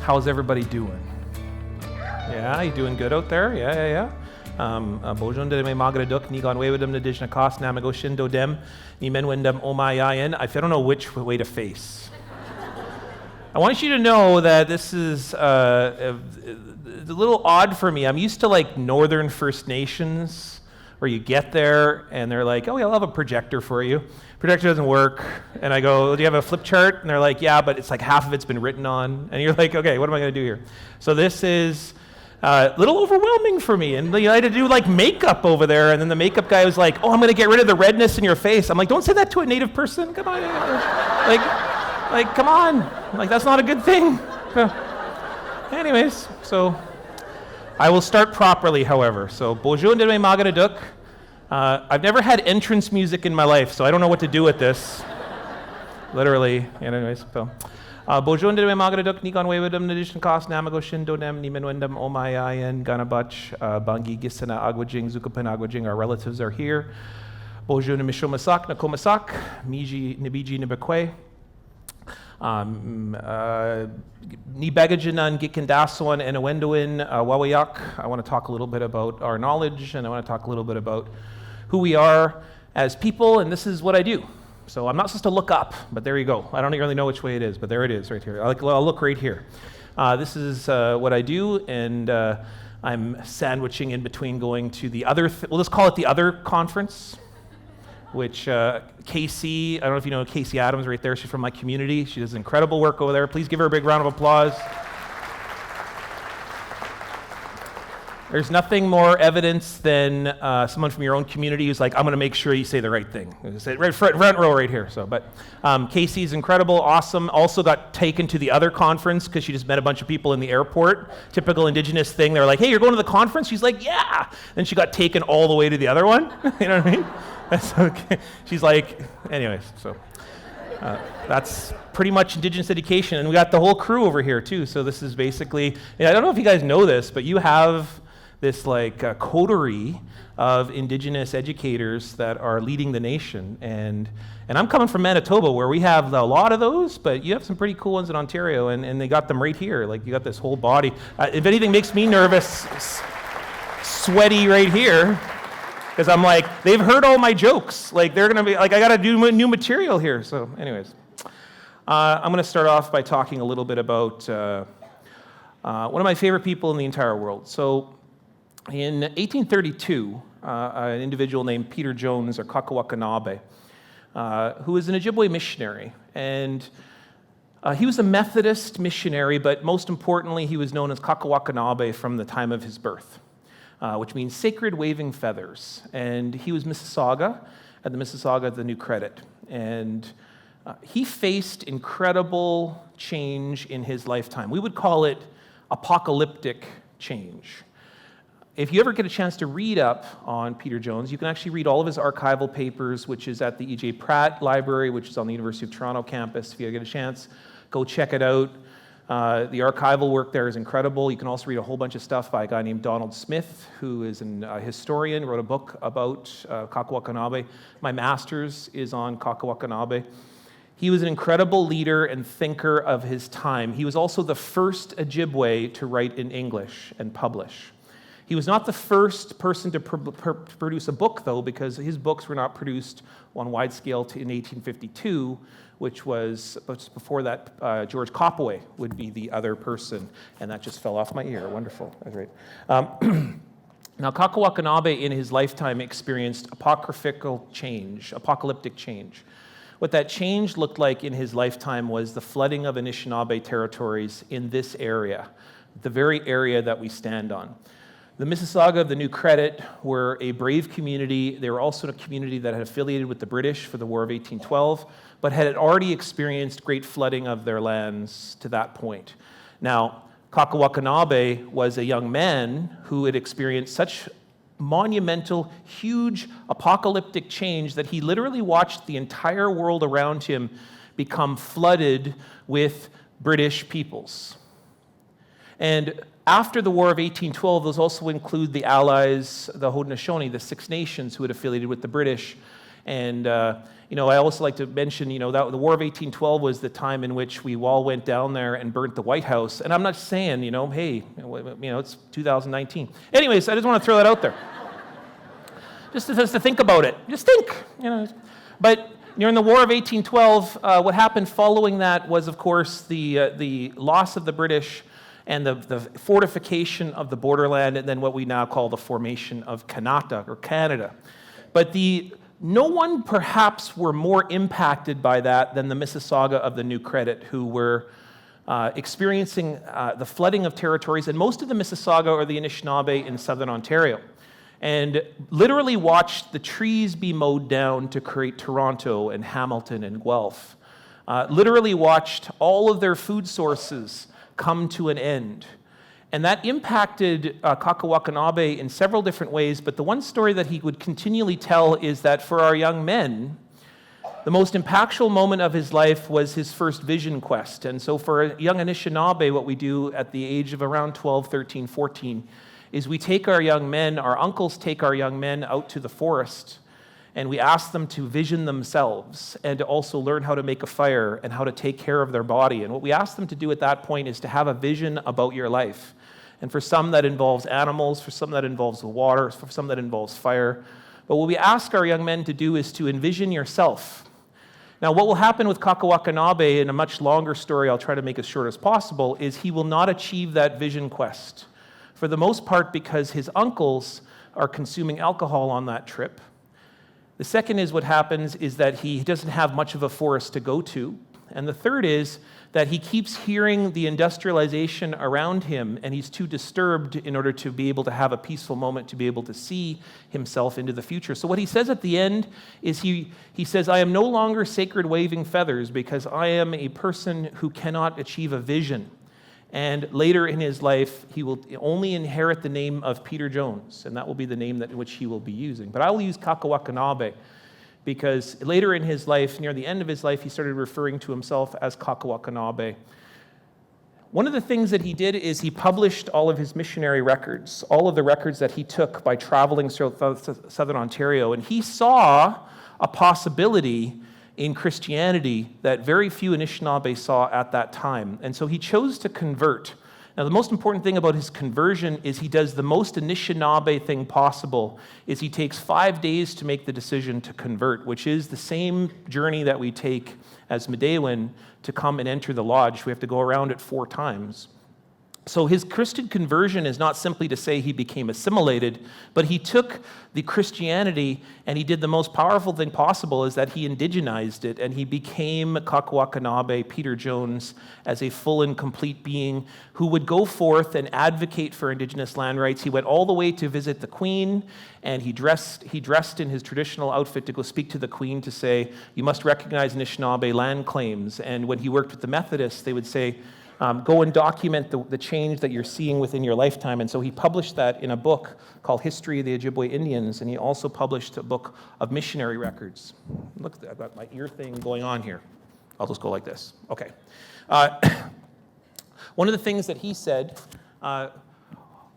How's everybody doing? Yeah, you doing good out there? Yeah. Bojon de me magraduk, Niigaan Sinclair Nadijna Kos, Namago Shindo Dem, Nimenwendem Omayayan. I don't know which way to face. I want you to know that this is a little odd for me. I'm used to like Northern First Nations, where you get there and they're like, oh, yeah, I'll have a projector for you. Projector doesn't work. And I go, do you have a flip chart? And they're like, yeah, but it's like half of it's been written on. And you're like, okay, what am I going to do here? So this is a little overwhelming for me. And I had to do like makeup over there. And then the makeup guy was like, oh, I'm going to get rid of the redness in your face. I'm like, don't say that to a native person. Come on. Like, come on. Like, that's not a good thing. Anyways, so I will start properly, however. So, Bonjour de me magraduk. I've never had entrance music in my life, so I don't know what to do with this. Literally. Anyways, so. Bonjour de me magraduk, Niigaan Sinclair Nadijna Kos, Namago Shindo Dem, Nimenwendem Omayayan, Ganabach, Bangi Gisana Agwajing, Zukapan Agwajing, our relatives are here. Bonjour de Mishomasak, Nakomasak, Miji Nibiji Nibekwe. Nibagajinan Gikindaswan and Awendoin Wawayak. I want to talk a little bit about our knowledge, and I want to talk a little bit about who we are as people, and this is what I do. So I'm not supposed to look up, but there you go. I don't really know which way it is, but there it is right here. I'll look right here. This is what I do, and I'm sandwiching in between going to the other, we'll just call it the other conference, which Casey, I don't know if you know Casey Adams right there. She's from my community. She does incredible work over there. Please give her a big round of applause. There's nothing more evidence than someone from your own community who's like, I'm going to make sure you say the right thing. Say right front row right here. So, but Casey's incredible, awesome. Also got taken to the other conference because she just met a bunch of people in the airport. Typical Indigenous thing. They're like, hey, you're going to the conference? She's like, yeah. Then she got taken all the way to the other one. You know what I mean? That's okay. She's like, anyways, so that's pretty much Indigenous education. And we got the whole crew over here too. So this is basically, I don't know if you guys know this, but you have this like coterie of Indigenous educators that are leading the nation. And I'm coming from Manitoba, where we have a lot of those, but you have some pretty cool ones in Ontario, and they got them right here. Like, you got this whole body. If anything makes me nervous, sweaty right here, because I'm like, they've heard all my jokes. Like, they're going to be, like, I got to do new material here. So anyways, I'm going to start off by talking a little bit about one of my favorite people in the entire world. So in 1832, an individual named Peter Jones, or Kakawakanabe, who was an Ojibwe missionary. And he was a Methodist missionary, but most importantly, he was known as Kakawakanabe from the time of his birth. Which means sacred waving feathers. And he was Mississauga, at the Mississauga of the New Credit. And he faced incredible change in his lifetime. We would call it apocalyptic change. If you ever get a chance to read up on Peter Jones, you can actually read all of his archival papers, which is at the E.J. Pratt Library, which is on the University of Toronto campus. If you get a chance, go check it out. The archival work there is incredible. You can also read a whole bunch of stuff by a guy named Donald Smith, who is a historian, wrote a book about Kakawakanabe. My master's is on Kakawakanabe. He was an incredible leader and thinker of his time. He was also the first Ojibwe to write in English and publish. He was not the first person to produce a book, though, because his books were not produced on wide scale in 1852, which was before that. George Copaway would be the other person, and that just fell off my ear. Wonderful. That's right. Now, Kakawakanabe in his lifetime experienced apocalyptic change. What that change looked like in his lifetime was the flooding of Anishinaabe territories in this area, the very area that we stand on. The Mississauga of the New Credit were a brave community. They were also a community that had affiliated with the British for the War of 1812, but had already experienced great flooding of their lands to that point. Now, Kakawakanabe was a young man who had experienced such monumental, huge, apocalyptic change that he literally watched the entire world around him become flooded with British peoples. And after the War of 1812, those also include the Allies, the Haudenosaunee, the Six Nations who had affiliated with the British. And, I also like to mention, that the War of 1812 was the time in which we all went down there and burnt the White House. And I'm not saying, hey, it's 2019. Anyways, I just want to throw that out there. just to think about it. Just think, But during the War of 1812, what happened following that was, of course, the loss of the British and the fortification of the borderland, and then what we now call the formation of Canada. But no one perhaps were more impacted by that than the Mississauga of the New Credit, who were experiencing the flooding of territories, and most of the Mississauga are the Anishinaabe in southern Ontario, and literally watched the trees be mowed down to create Toronto and Hamilton and Guelph. Literally watched all of their food sources come to an end. And that impacted Kakawakanabe in several different ways, but the one story that he would continually tell is that for our young men, the most impactful moment of his life was his first vision quest. And so for a young Anishinaabe, what we do at the age of around 12, 13, 14, is we take our young men, our uncles take our young men out to the forest, and we ask them to vision themselves and to also learn how to make a fire and how to take care of their body. And what we ask them to do at that point is to have a vision about your life. And for some that involves animals, for some that involves the water, for some that involves fire. But what we ask our young men to do is to envision yourself. Now, what will happen with Kakawakanabe, in a much longer story, I'll try to make as short as possible, is he will not achieve that vision quest. For the most part, because his uncles are consuming alcohol on that trip. The second is what happens is that he doesn't have much of a forest to go to. And the third is that he keeps hearing the industrialization around him, and he's too disturbed in order to be able to have a peaceful moment to be able to see himself into the future. So what he says at the end is he says, I am no longer sacred waving feathers because I am a person who cannot achieve a vision. And later in his life, he will only inherit the name of Peter Jones, and that will be the name in which he will be using. But I will use Kakawakanabe because later in his life, near the end of his life, he started referring to himself as Kakawakanabe. One of the things that he did is he published all of his missionary records, all of the records that he took by traveling through southern Ontario, and he saw a possibility in Christianity that very few Anishinaabe saw at that time. And so he chose to convert. Now, the most important thing about his conversion is he does the most Anishinaabe thing possible, is he takes 5 days to make the decision to convert, which is the same journey that we take as Medewin to come and enter the lodge. We have to go around it 4 times. So his Christian conversion is not simply to say he became assimilated, but he took the Christianity and he did the most powerful thing possible, is that he indigenized it, and he became Kakawakanabe, Peter Jones, as a full and complete being who would go forth and advocate for Indigenous land rights. He went all the way to visit the Queen, and he dressed in his traditional outfit to go speak to the Queen to say, you must recognize Anishinaabe land claims. And when he worked with the Methodists, they would say, go and document the change that you're seeing within your lifetime. And so he published that in a book called History of the Ojibwe Indians, and he also published a book of missionary records. Look, I've got my ear thing going on here. I'll just go like this. Okay. One of the things that he said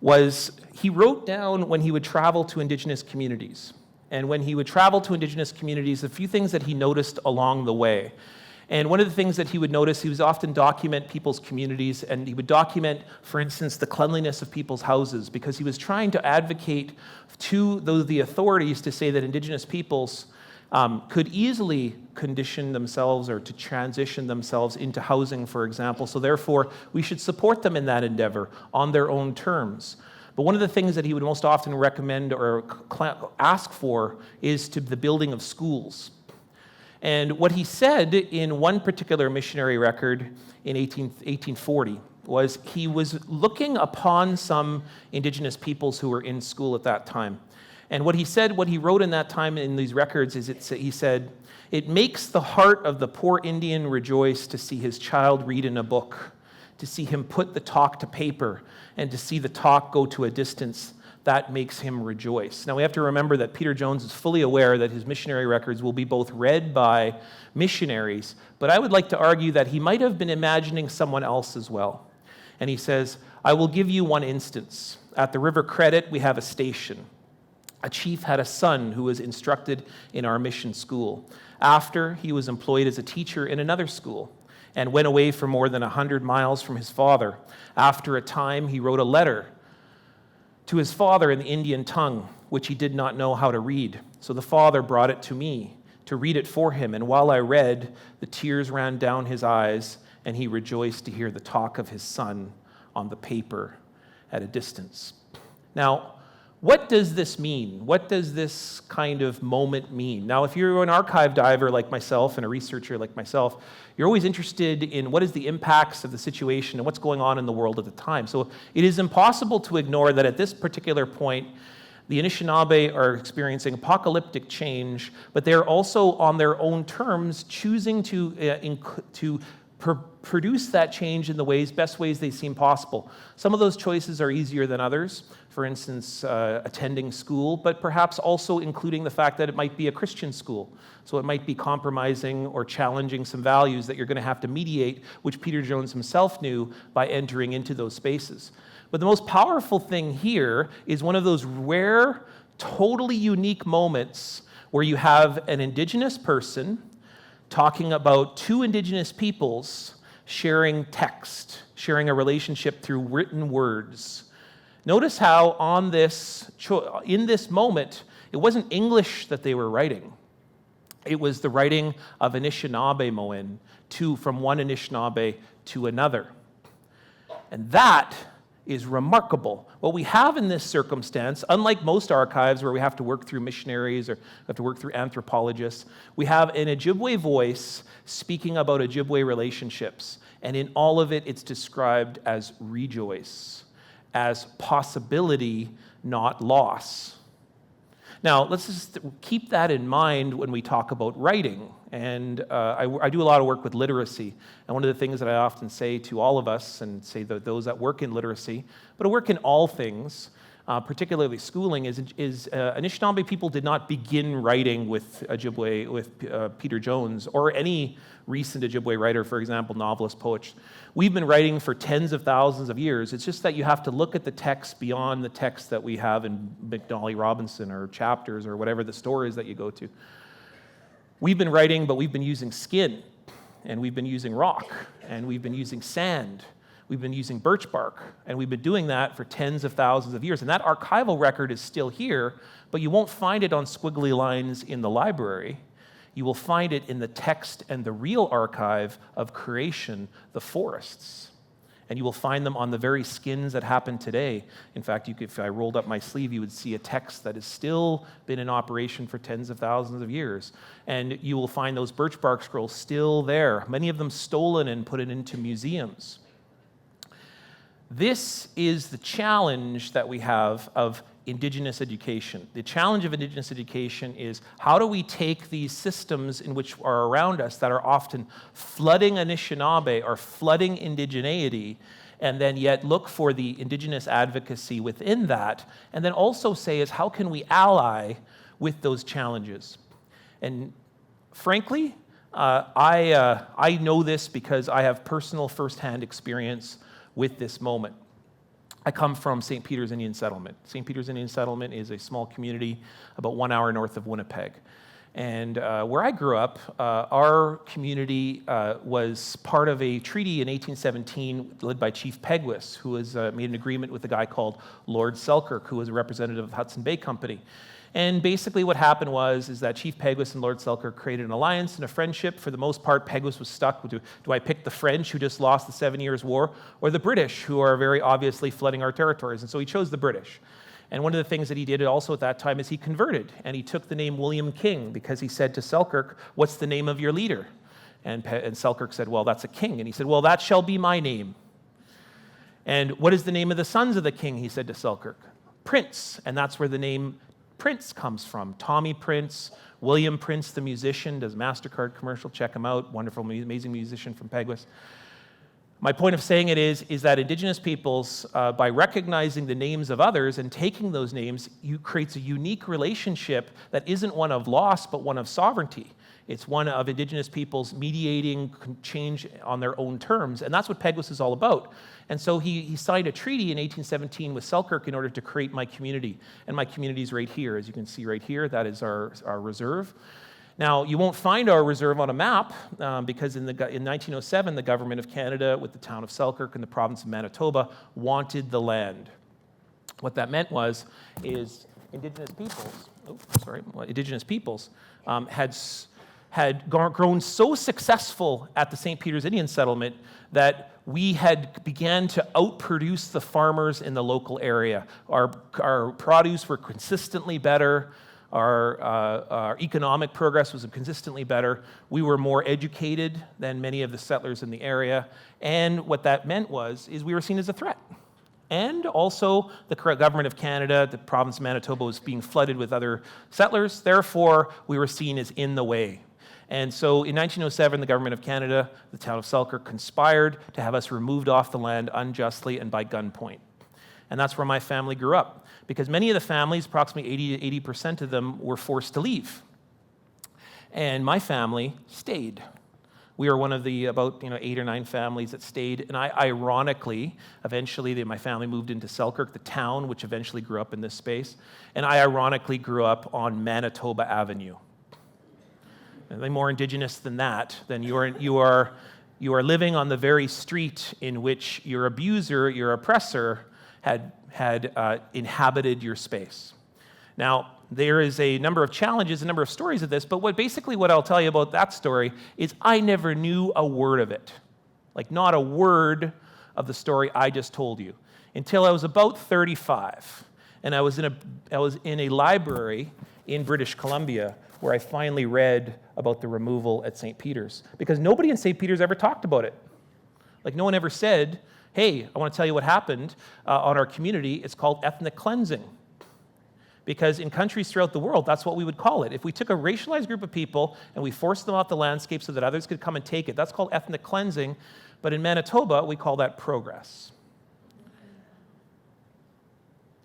was he wrote down when he would travel to Indigenous communities. And when he would travel to Indigenous communities, a few things that he noticed along the way. And one of the things that he would notice, he would often document people's communities, and he would document, for instance, the cleanliness of people's houses, because he was trying to advocate to the authorities to say that Indigenous peoples could easily condition themselves or to transition themselves into housing, for example. So therefore, we should support them in that endeavor on their own terms. But one of the things that he would most often recommend or ask for is to the building of schools. And what he said in one particular missionary record in 1840 was he was looking upon some Indigenous peoples who were in school at that time. And what he said, what he wrote in that time in these records is he said, it makes the heart of the poor Indian rejoice to see his child read in a book, to see him put the talk to paper, and to see the talk go to a distance. That makes him rejoice. Now, we have to remember that Peter Jones is fully aware that his missionary records will be both read by missionaries, but I would like to argue that he might have been imagining someone else as well. And he says, I will give you one instance. At the River Credit, we have a station. A chief had a son who was instructed in our mission school. After, he was employed as a teacher in another school and went away for more than 100 miles from his father. After a time, he wrote a letter to his father in the Indian tongue, which he did not know how to read. So the father brought it to me to read it for him, and while I read, the tears ran down his eyes, and he rejoiced to hear the talk of his son on the paper at a distance. Now, what does this mean? What does this kind of moment mean? Now, if you're an archive diver like myself and a researcher like myself, you're always interested in what is the impacts of the situation and what's going on in the world at the time. So it is impossible to ignore that at this particular point, the Anishinaabe are experiencing apocalyptic change, but they're also on their own terms choosing to produce that change in the best ways they seem possible. Some of those choices are easier than others. For instance, attending school, but perhaps also including the fact that it might be a Christian school. So it might be compromising or challenging some values that you're going to have to mediate, which Peter Jones himself knew by entering into those spaces. But the most powerful thing here is one of those rare, totally unique moments where you have an Indigenous person talking about two Indigenous peoples sharing text, sharing a relationship through written words. Notice how in this moment, it wasn't English that they were writing. It was the writing of Anishinaabe Moen from one Anishinaabe to another. And that is remarkable. What we have in this circumstance, unlike most archives where we have to work through missionaries or have to work through anthropologists, we have an Ojibwe voice speaking about Ojibwe relationships. And in all of it, it's described as rejoice, as possibility, not loss. Now, let's just keep that in mind when we talk about writing. And I do a lot of work with literacy. And one of the things that I often say to all of us, and say that those that work in literacy, but I work in all things, particularly schooling, is Anishinaabe people did not begin writing with Ojibwe, with Peter Jones, or any recent Ojibwe writer, for example, novelist, poets. We've been writing for tens of thousands of years. It's just that you have to look at the text beyond the text that we have in McNally Robinson or chapters or whatever the stories that you go to. We've been writing, but we've been using skin, and we've been using rock, and we've been using sand. We've been using birch bark, and we've been doing that for tens of thousands of years. And that archival record is still here, but you won't find it on squiggly lines in the library. You will find it in the text and the real archive of creation, the forests. And you will find them on the very skins that happen today. In fact, if I rolled up my sleeve, you would see a text that has still been in operation for tens of thousands of years. And you will find those birch bark scrolls still there, many of them stolen and put into museums. This is the challenge that we have of Indigenous education. The challenge of Indigenous education is how do we take these systems in which are around us that are often flooding Anishinaabe or flooding indigeneity, and then yet look for the Indigenous advocacy within that, and then also say is how can we ally with those challenges? And frankly, I know this because I have personal firsthand experience with this moment. I come from St. Peter's Indian Settlement. St. Peter's Indian Settlement is a small community about 1 hour north of Winnipeg. And where I grew up, our community was part of a treaty in 1817 led by Chief Pegwis, who was made an agreement with a guy called Lord Selkirk, who was a representative of the Hudson Bay Company. And basically what happened is that Chief Pegwis and Lord Selkirk created an alliance and a friendship. For the most part, Pegwis was stuck with, do I pick the French, who just lost the 7 Years' War, or the British, who are very obviously flooding our territories? And so he chose the British. And one of the things that he did also at that time is he converted, and he took the name William King because he said to Selkirk, what's the name of your leader? And Selkirk said, well, that's a king. And he said, well, that shall be my name. And what is the name of the sons of the king, he said to Selkirk? Prince. And that's where the name Prince comes from. Tommy Prince, William Prince, the musician, does MasterCard commercial, check him out, wonderful, amazing musician from Pegwis. My point of saying it is that Indigenous peoples, by recognizing the names of others and taking those names, creates a unique relationship that isn't one of loss, but one of sovereignty. It's one of Indigenous peoples mediating change on their own terms, and that's what Peguis is all about. And so he signed a treaty in 1817 with Selkirk in order to create my community, and my community is right here. As you can see right here, that is our reserve. Now, you won't find our reserve on a map because in 1907, the Government of Canada, with the town of Selkirk and the province of Manitoba, wanted the land. What that meant is Indigenous peoples had grown so successful at the St. Peter's Indian settlement that we had began to outproduce the farmers in the local area. Our produce were consistently better. Our economic progress was consistently better. We were more educated than many of the settlers in the area. And what that meant is we were seen as a threat. And also the Government of Canada, the province of Manitoba, was being flooded with other settlers. Therefore, we were seen as in the way. And so in 1907, the Government of Canada, the town of Selkirk, conspired to have us removed off the land unjustly and by gunpoint. And that's where my family grew up, because many of the families, approximately 80% of them, were forced to leave. And my family stayed. We were one of the about 8 or 9 families that stayed. And I ironically, eventually my family moved into Selkirk, the town, which eventually grew up in this space. And I ironically grew up on Manitoba Avenue. Anything more Indigenous than that, then you are living on the very street in which your abuser, your oppressor, had inhabited your space. Now, there is a number of challenges, a number of stories of this, but what I'll tell you about that story is I never knew a word of it. Like, not a word of the story I just told you, until I was about 35. And I was in a library in British Columbia where I finally read about the removal at St. Peter's, because nobody in St. Peter's ever talked about it. Like, no one ever said, hey, I want to tell you what happened on our community. It's called ethnic cleansing. Because in countries throughout the world, that's what we would call it. If we took a racialized group of people and we forced them off the landscape so that others could come and take it, that's called ethnic cleansing. But in Manitoba, we call that progress.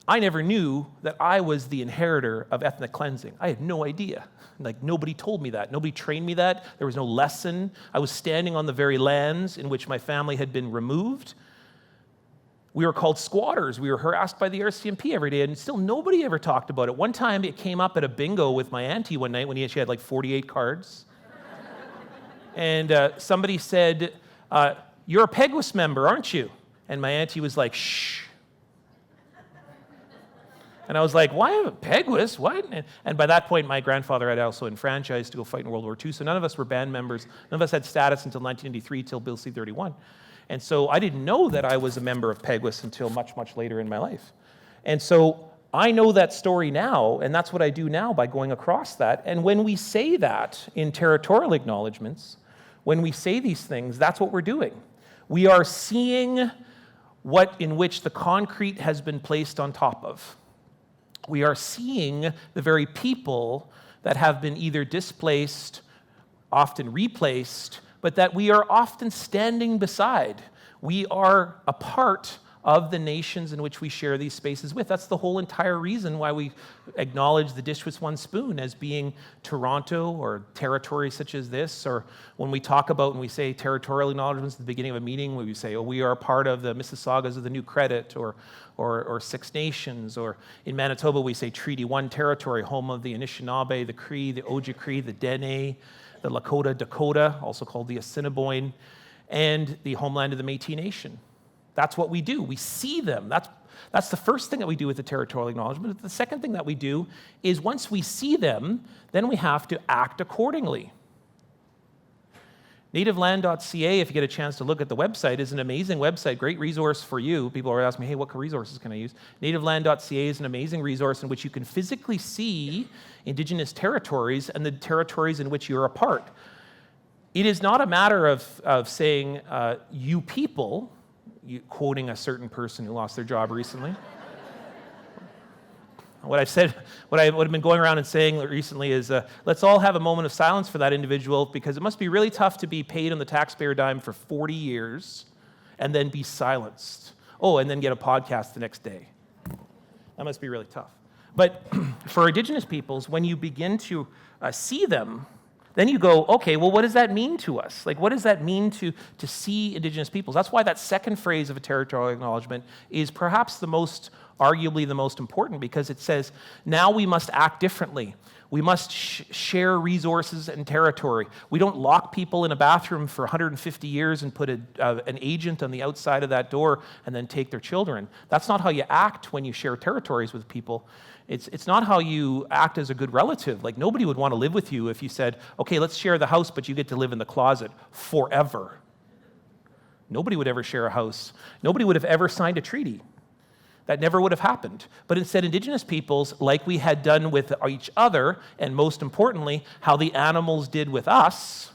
I never knew that I was the inheritor of ethnic cleansing. I had no idea. Like, nobody told me that. Nobody trained me that. There was no lesson. I was standing on the very lands in which my family had been removed. We were called squatters. We were harassed by the RCMP every day, and still nobody ever talked about it. One time it came up at a bingo with my auntie one night when she had like 48 cards. And somebody said, you're a Peguis member, aren't you? And my auntie was like, shh. And I was like, why am I Peguis? What? And by that point, my grandfather had also enfranchised to go fight in World War II, so none of us were band members. None of us had status until 1993, till Bill C-31. And so I didn't know that I was a member of Peguis until much, much later in my life. And so I know that story now, and that's what I do now by going across that. And when we say that in territorial acknowledgements, when we say these things, that's what we're doing. We are seeing in which the concrete has been placed on top of. We are seeing the very people that have been either displaced, often replaced, but that we are often standing beside. We are a part of the nations in which we share these spaces with. That's the whole entire reason why we acknowledge the Dish with One Spoon as being Toronto or territory such as this, or when we talk about and we say territorial acknowledgements at the beginning of a meeting, where we say, oh, we are part of the Mississaugas of the New Credit, or Six Nations, or in Manitoba we say Treaty 1 territory, home of the Anishinaabe, the Cree, the Ojibwe, the Dene, the Lakota, Dakota, also called the Assiniboine, and the homeland of the Métis Nation. That's what we do. We see them. That's the first thing that we do with the territorial acknowledgement. The second thing that we do is once we see them, then we have to act accordingly. Nativeland.ca, if you get a chance to look at the website, is an amazing website, great resource for you. People are asking me, hey, what resources can I use? Nativeland.ca is an amazing resource in which you can physically see Indigenous territories and the territories in which you're a part. It is not a matter of saying, you people, quoting a certain person who lost their job recently. What I would have been going around and saying recently is, let's all have a moment of silence for that individual, because it must be really tough to be paid on the taxpayer dime for 40 years and then be silenced. Oh, and then get a podcast the next day. That must be really tough. But for Indigenous peoples, when you begin to see them, then you go, okay, well, what does that mean to us? Like, what does that mean to see Indigenous peoples? That's why that second phrase of a territorial acknowledgement is perhaps arguably the most important, because it says, now we must act differently. We must share resources and territory. We don't lock people in a bathroom for 150 years and put an agent on the outside of that door and then take their children. That's not how you act when you share territories with people. It's not how you act as a good relative. Like, nobody would want to live with you if you said, okay, let's share the house, but you get to live in the closet forever. Nobody would ever share a house. Nobody would have ever signed a treaty. That never would have happened. But instead, Indigenous peoples, like we had done with each other, and most importantly, how the animals did with us,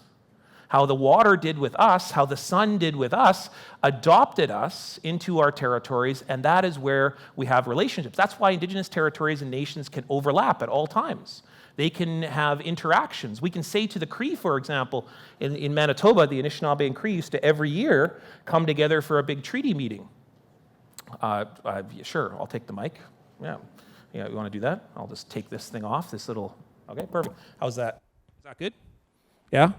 how the water did with us, how the sun did with us, adopted us into our territories, and that is where we have relationships. That's why Indigenous territories and nations can overlap at all times. They can have interactions. We can say to the Cree, for example, in Manitoba, the Anishinaabe and Cree used to every year come together for a big treaty meeting. Sure, I'll take the mic. Yeah, you want to do that? I'll just take this thing off, okay, perfect. How's that? Is that good? Yeah?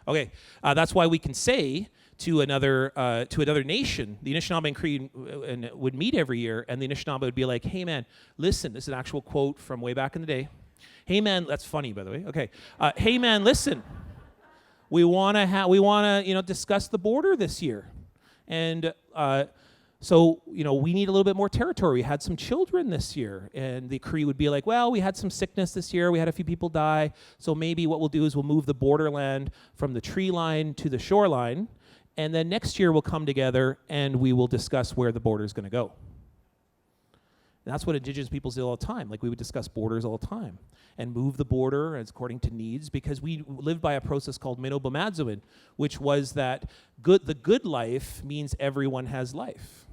Okay, that's why we can say to another nation, the Anishinaabe and Cree would meet every year, and the Anishinaabe would be like, hey man, listen, this is an actual quote from way back in the day. Hey man, that's funny by the way, okay. Hey man, listen, we want to discuss the border this year. And so, we need a little bit more territory. We had some children this year. And the Cree would be like, well, we had some sickness this year. We had a few people die. So maybe what we'll do is we'll move the borderland from the tree line to the shoreline. And then next year we'll come together and we will discuss where the border is going to go. And that's what Indigenous peoples do all the time. Like, we would discuss borders all the time and move the border as according to needs, because we lived by a process called Minobamadzuin, which was that the good life means everyone has life.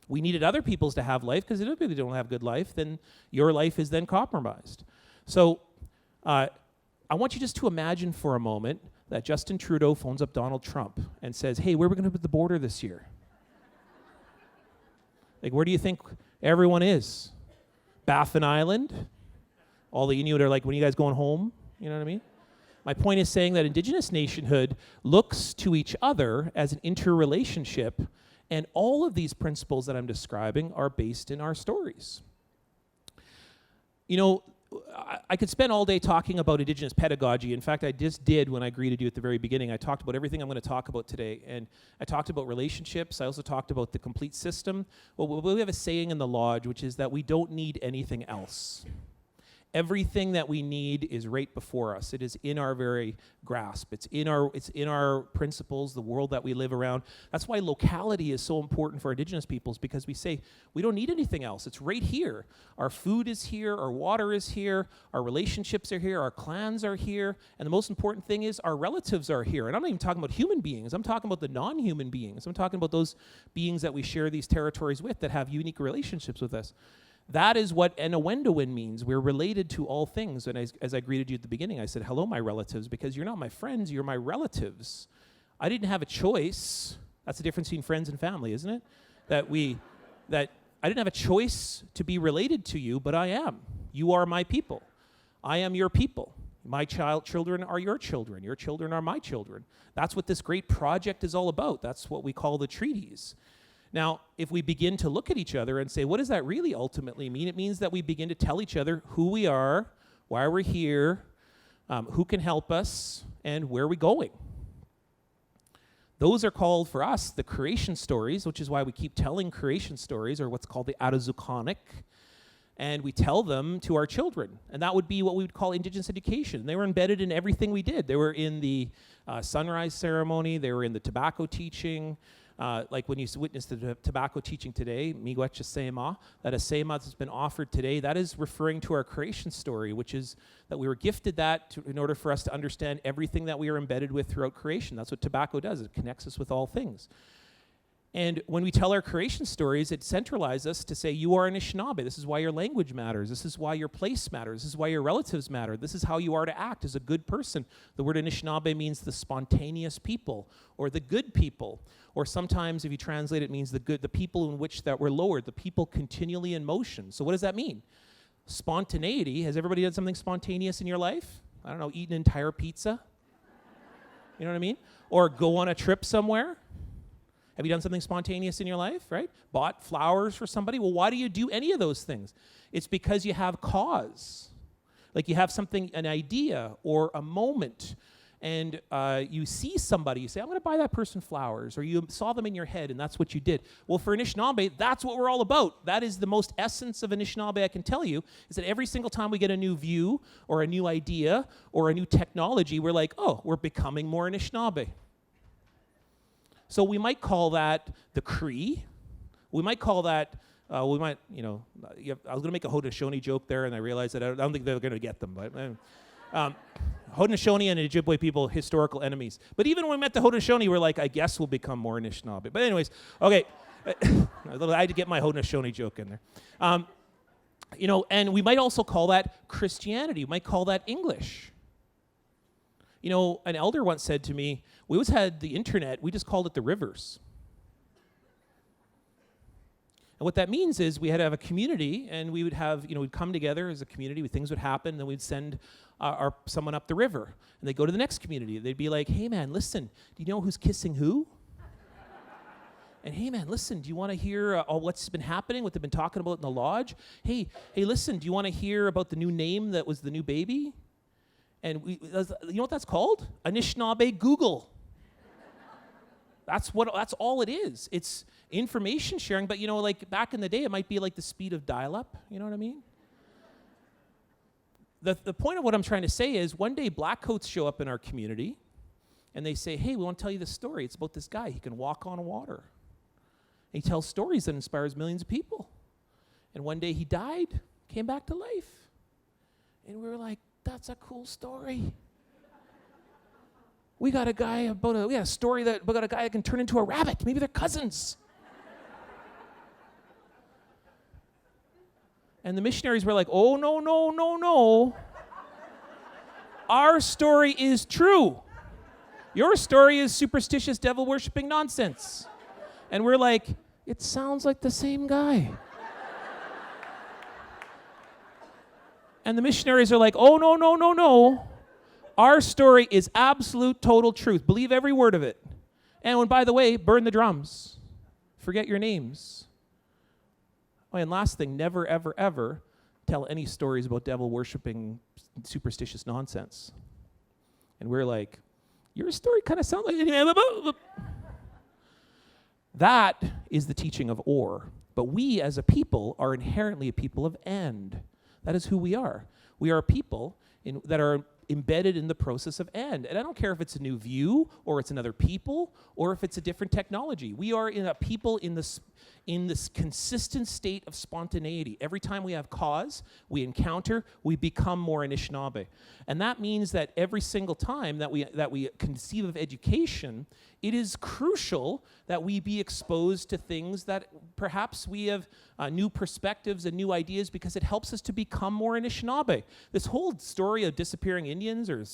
We needed other peoples to have life, because if they don't have good life, then your life is then compromised. So I want you just to imagine for a moment that Justin Trudeau phones up Donald Trump and says, hey, where are we going to put the border this year? Like, where do you think everyone is? Baffin Island? All the Inuit are like, when are you guys going home? You know what I mean? My point is saying that Indigenous nationhood looks to each other as an interrelationship, and all of these principles that I'm describing are based in our stories. I could spend all day talking about Indigenous pedagogy. In fact, I just did when I greeted you at the very beginning. I talked about everything I'm going to talk about today. And I talked about relationships. I also talked about the complete system. Well, we have a saying in the Lodge, which is that we don't need anything else. Everything that we need is right before us. It is in our very grasp. It's in our principles, the world that we live around. That's why locality is so important for Indigenous peoples, because we say we don't need anything else. It's right here. Our food is here, our water is here, our relationships are here, our clans are here, and the most important thing is our relatives are here. And I'm not even talking about human beings. I'm talking about the non-human beings. I'm talking about those beings that we share these territories with that have unique relationships with us. That is what Enowendowin means. We're related to all things. And as I greeted you at the beginning, I said, hello, my relatives, because you're not my friends, you're my relatives. I didn't have a choice. That's the difference between friends and family, isn't it? That I didn't have a choice to be related to you, but I am. You are my people. I am your people. My children are your children. Your children are my children. That's what this great project is all about. That's what we call the treaties. Now, if we begin to look at each other and say, what does that really ultimately mean? It means that we begin to tell each other who we are, why we're here, who can help us, and where we're going. Those are called, for us, the creation stories, which is why we keep telling creation stories, or what's called the Atazukonic, and we tell them to our children. And that would be what we would call Indigenous education. They were embedded in everything we did. They were in the sunrise ceremony. They were in the tobacco teaching. Like when you witness the tobacco teaching today, miigwech sema, that a sema that's been offered today, that is referring to our creation story, which is that we were gifted that in order for us to understand everything that we are embedded with throughout creation. That's what tobacco does. It connects us with all things. And when we tell our creation stories, it centralizes us to say, you are Anishinaabe. This is why your language matters. This is why your place matters. This is why your relatives matter. This is how you are to act as a good person. The word Anishinaabe means the spontaneous people, or the good people. Or sometimes, if you translate it, it means the people in which that were lowered, the people continually in motion. So what does that mean? Spontaneity. Has everybody done something spontaneous in your life? I don't know, eat an entire pizza? You know what I mean? Or go on a trip somewhere? Have you done something spontaneous in your life, right? Bought flowers for somebody? Well, why do you do any of those things? It's because you have cause. Like you have something, an idea or a moment, and you see somebody, you say, I'm going to buy that person flowers, or you saw them in your head, and that's what you did. Well, for Anishinaabe, that's what we're all about. That is the most essence of Anishinaabe, I can tell you, is that every single time we get a new view or a new idea or a new technology, we're like, oh, we're becoming more Anishinaabe. So we might call that the Cree. We might call that, I was going to make a Haudenosaunee joke there, and I realized that I don't think they're going to get them. But Haudenosaunee and Ojibwe people, historical enemies. But even when we met the Haudenosaunee, we're like, I guess we'll become more Anishinaabe. But anyways, okay. I had to get my Haudenosaunee joke in there. And we might also call that Christianity. We might call that English. You know, an elder once said to me, we always had the internet, we just called it the rivers. And what that means is we had to have a community, and we would have, we'd come together as a community, things would happen, and then we'd send someone up the river. And they'd go to the next community. They'd be like, hey man, listen, do you know who's kissing who? And hey man, listen, do you want to hear all what's been happening, what they've been talking about in the lodge? Hey, listen, do you want to hear about the new name that was the new baby? And you know what that's called? Anishinaabe Google. That's all it is. It's information sharing, but like back in the day, it might be like the speed of dial-up. You know what I mean? The point of what I'm trying to say is one day black coats show up in our community, and they say, hey, we want to tell you this story. It's about this guy. He can walk on water. And he tells stories that inspires millions of people. And one day he died, came back to life. And we were like, that's a cool story. We got a story about a guy that can turn into a rabbit. Maybe they're cousins. And the missionaries were like, oh, no. Our story is true. Your story is superstitious, devil-worshipping nonsense. And we're like, it sounds like the same guy. And the missionaries are like, oh, no. Our story is absolute, total truth. Believe every word of it. And by the way, burn the drums. Forget your names. Oh, and last thing, never, ever, ever tell any stories about devil-worshipping, superstitious nonsense. And we're like, your story kind of sounds like... That is the teaching of or. But we, as a people, are inherently a people of and. That is who we are. We are a people that are embedded in the process of and. And I don't care if it's a new view, or it's another people, or if it's a different technology. We are in a people in this consistent state of spontaneity. Every time we have cause, we encounter, we become more Anishinaabe. And that means that every single time that we conceive of education, it is crucial that we be exposed to things that perhaps we have new perspectives and new ideas, because it helps us to become more Anishinaabe. This whole story of disappearing Indians, or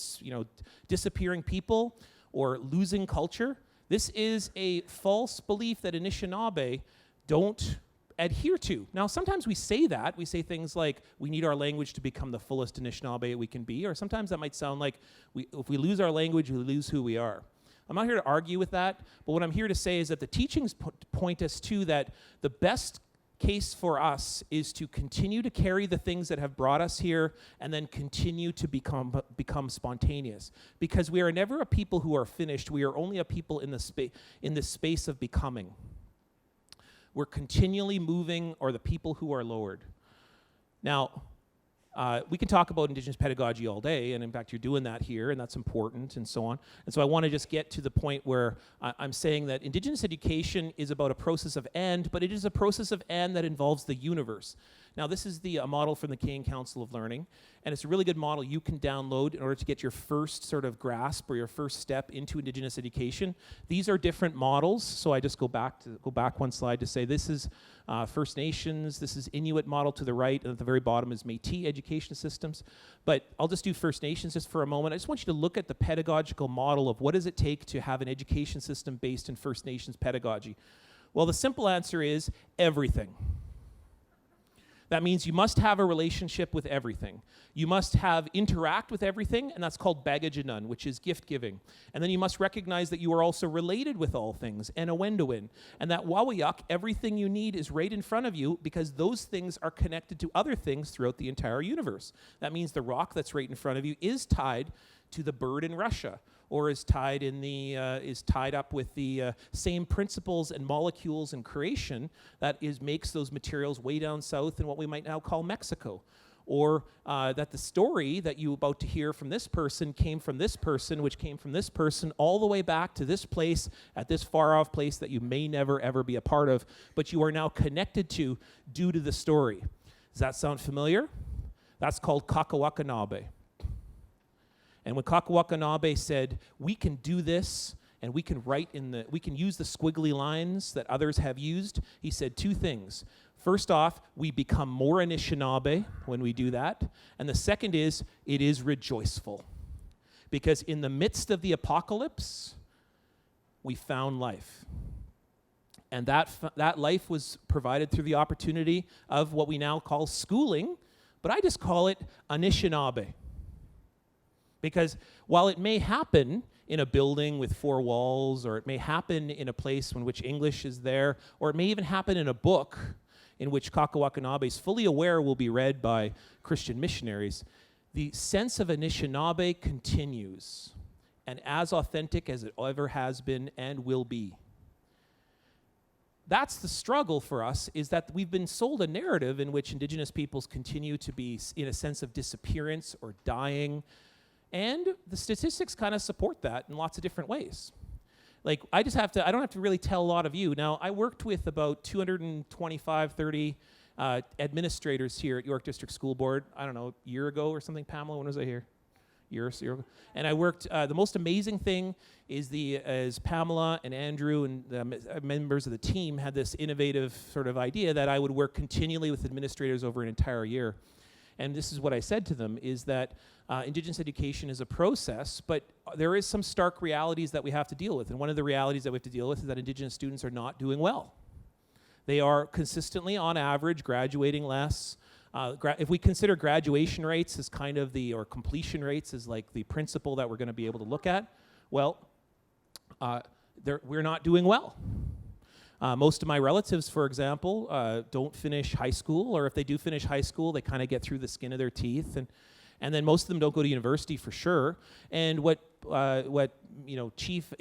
disappearing people, or losing culture, this is a false belief that Anishinaabe don't adhere to. Now, sometimes we say that. We say things like, we need our language to become the fullest Anishinaabe we can be, or sometimes that might sound like if we lose our language, we lose who we are. I'm not here to argue with that, but what I'm here to say is that the teachings point us to that the best case for us is to continue to carry the things that have brought us here, and then continue to become spontaneous. Because we are never a people who are finished. We are only a people in the space of becoming. We're continually moving, or the people who are lowered. Now, we can talk about Indigenous pedagogy all day, and in fact, you're doing that here, and that's important, and so on. And so I want to just get to the point where I'm saying that Indigenous education is about a process of and, but it is a process of and that involves the universe. Now, this is a model from the Canadian Council of Learning, and it's a really good model you can download in order to get your first sort of grasp or your first step into Indigenous education. These are different models, so I just go back one slide to say this is First Nations, this is Inuit model to the right, and at the very bottom is Métis education systems. But I'll just do First Nations just for a moment. I just want you to look at the pedagogical model of what does it take to have an education system based in First Nations pedagogy. Well, the simple answer is everything. That means you must have a relationship with everything. You must interact with everything, and that's called bagagenan, which is gift giving. And then you must recognize that you are also related with all things, and a wendowin. And that wawayak, everything you need is right in front of you because those things are connected to other things throughout the entire universe. That means the rock that's right in front of you is tied to the bird in Russia, or is tied up with the same principles and molecules in creation that makes those materials way down south in what we might now call Mexico. Or that the story that you're about to hear from this person came from this person, which came from this person, all the way back to this place, at this far-off place that you may never, ever be a part of, but you are now connected to due to the story. Does that sound familiar? That's called Kakawakanabe. And when Kakawakanabe said, we can do this, and we can use the squiggly lines that others have used, he said two things. First off, we become more Anishinaabe when we do that. And the second is, it is rejoiceful. Because in the midst of the apocalypse, we found life. And that life was provided through the opportunity of what we now call schooling, but I just call it Anishinaabe. Because while it may happen in a building with four walls, or it may happen in a place in which English is there, or it may even happen in a book in which Kakawakanabe is fully aware will be read by Christian missionaries, the sense of Anishinaabe continues, and as authentic as it ever has been and will be. That's the struggle for us, is that we've been sold a narrative in which Indigenous peoples continue to be in a sense of disappearance or dying. And the statistics kind of support that in lots of different ways. Like, I don't have to really tell a lot of you. Now, I worked with about 225, 30 administrators here at York District School Board, I don't know, a year ago or something. Pamela, when was I here? Year ago. And I worked, the most amazing thing is Pamela and Andrew and the members of the team had this innovative sort of idea that I would work continually with administrators over an entire year. And this is what I said to them, is that Indigenous education is a process, but there is some stark realities that we have to deal with. And one of the realities that we have to deal with is that Indigenous students are not doing well. They are consistently, on average, graduating less. If we consider graduation rates as kind of or completion rates as like the principle that we're going to be able to look at, well, we're not doing well. Most of my relatives, for example, don't finish high school, or if they do finish high school, they kind of get through the skin of their teeth, and then most of them don't go to university for sure. And what chief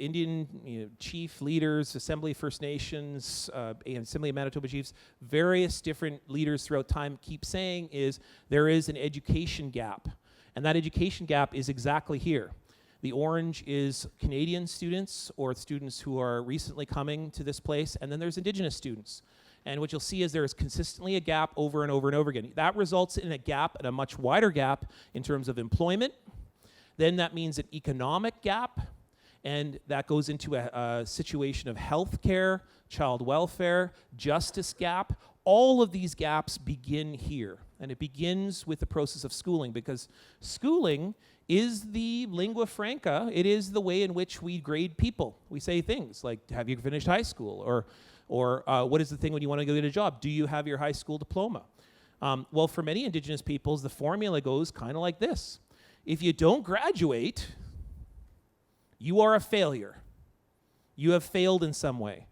leaders, Assembly First Nations, and Assembly of Manitoba Chiefs, various different leaders throughout time keep saying is there is an education gap, and that education gap is exactly here. The orange is Canadian students or students who are recently coming to this place, and then there's Indigenous students. And what you'll see is there is consistently a gap over and over and over again. That results in a gap, and a much wider gap in terms of employment. Then that means an economic gap, and that goes into a situation of health care, child welfare, justice gap. All of these gaps begin here, and it begins with the process of schooling, because schooling is the lingua franca. It is the way in which we grade people. We say things like, have you finished high school? Or what is the thing when you want to go get a job? Do you have your high school diploma? Well, for many Indigenous peoples, the formula goes kind of like this. If you don't graduate, you are a failure. You have failed in some way.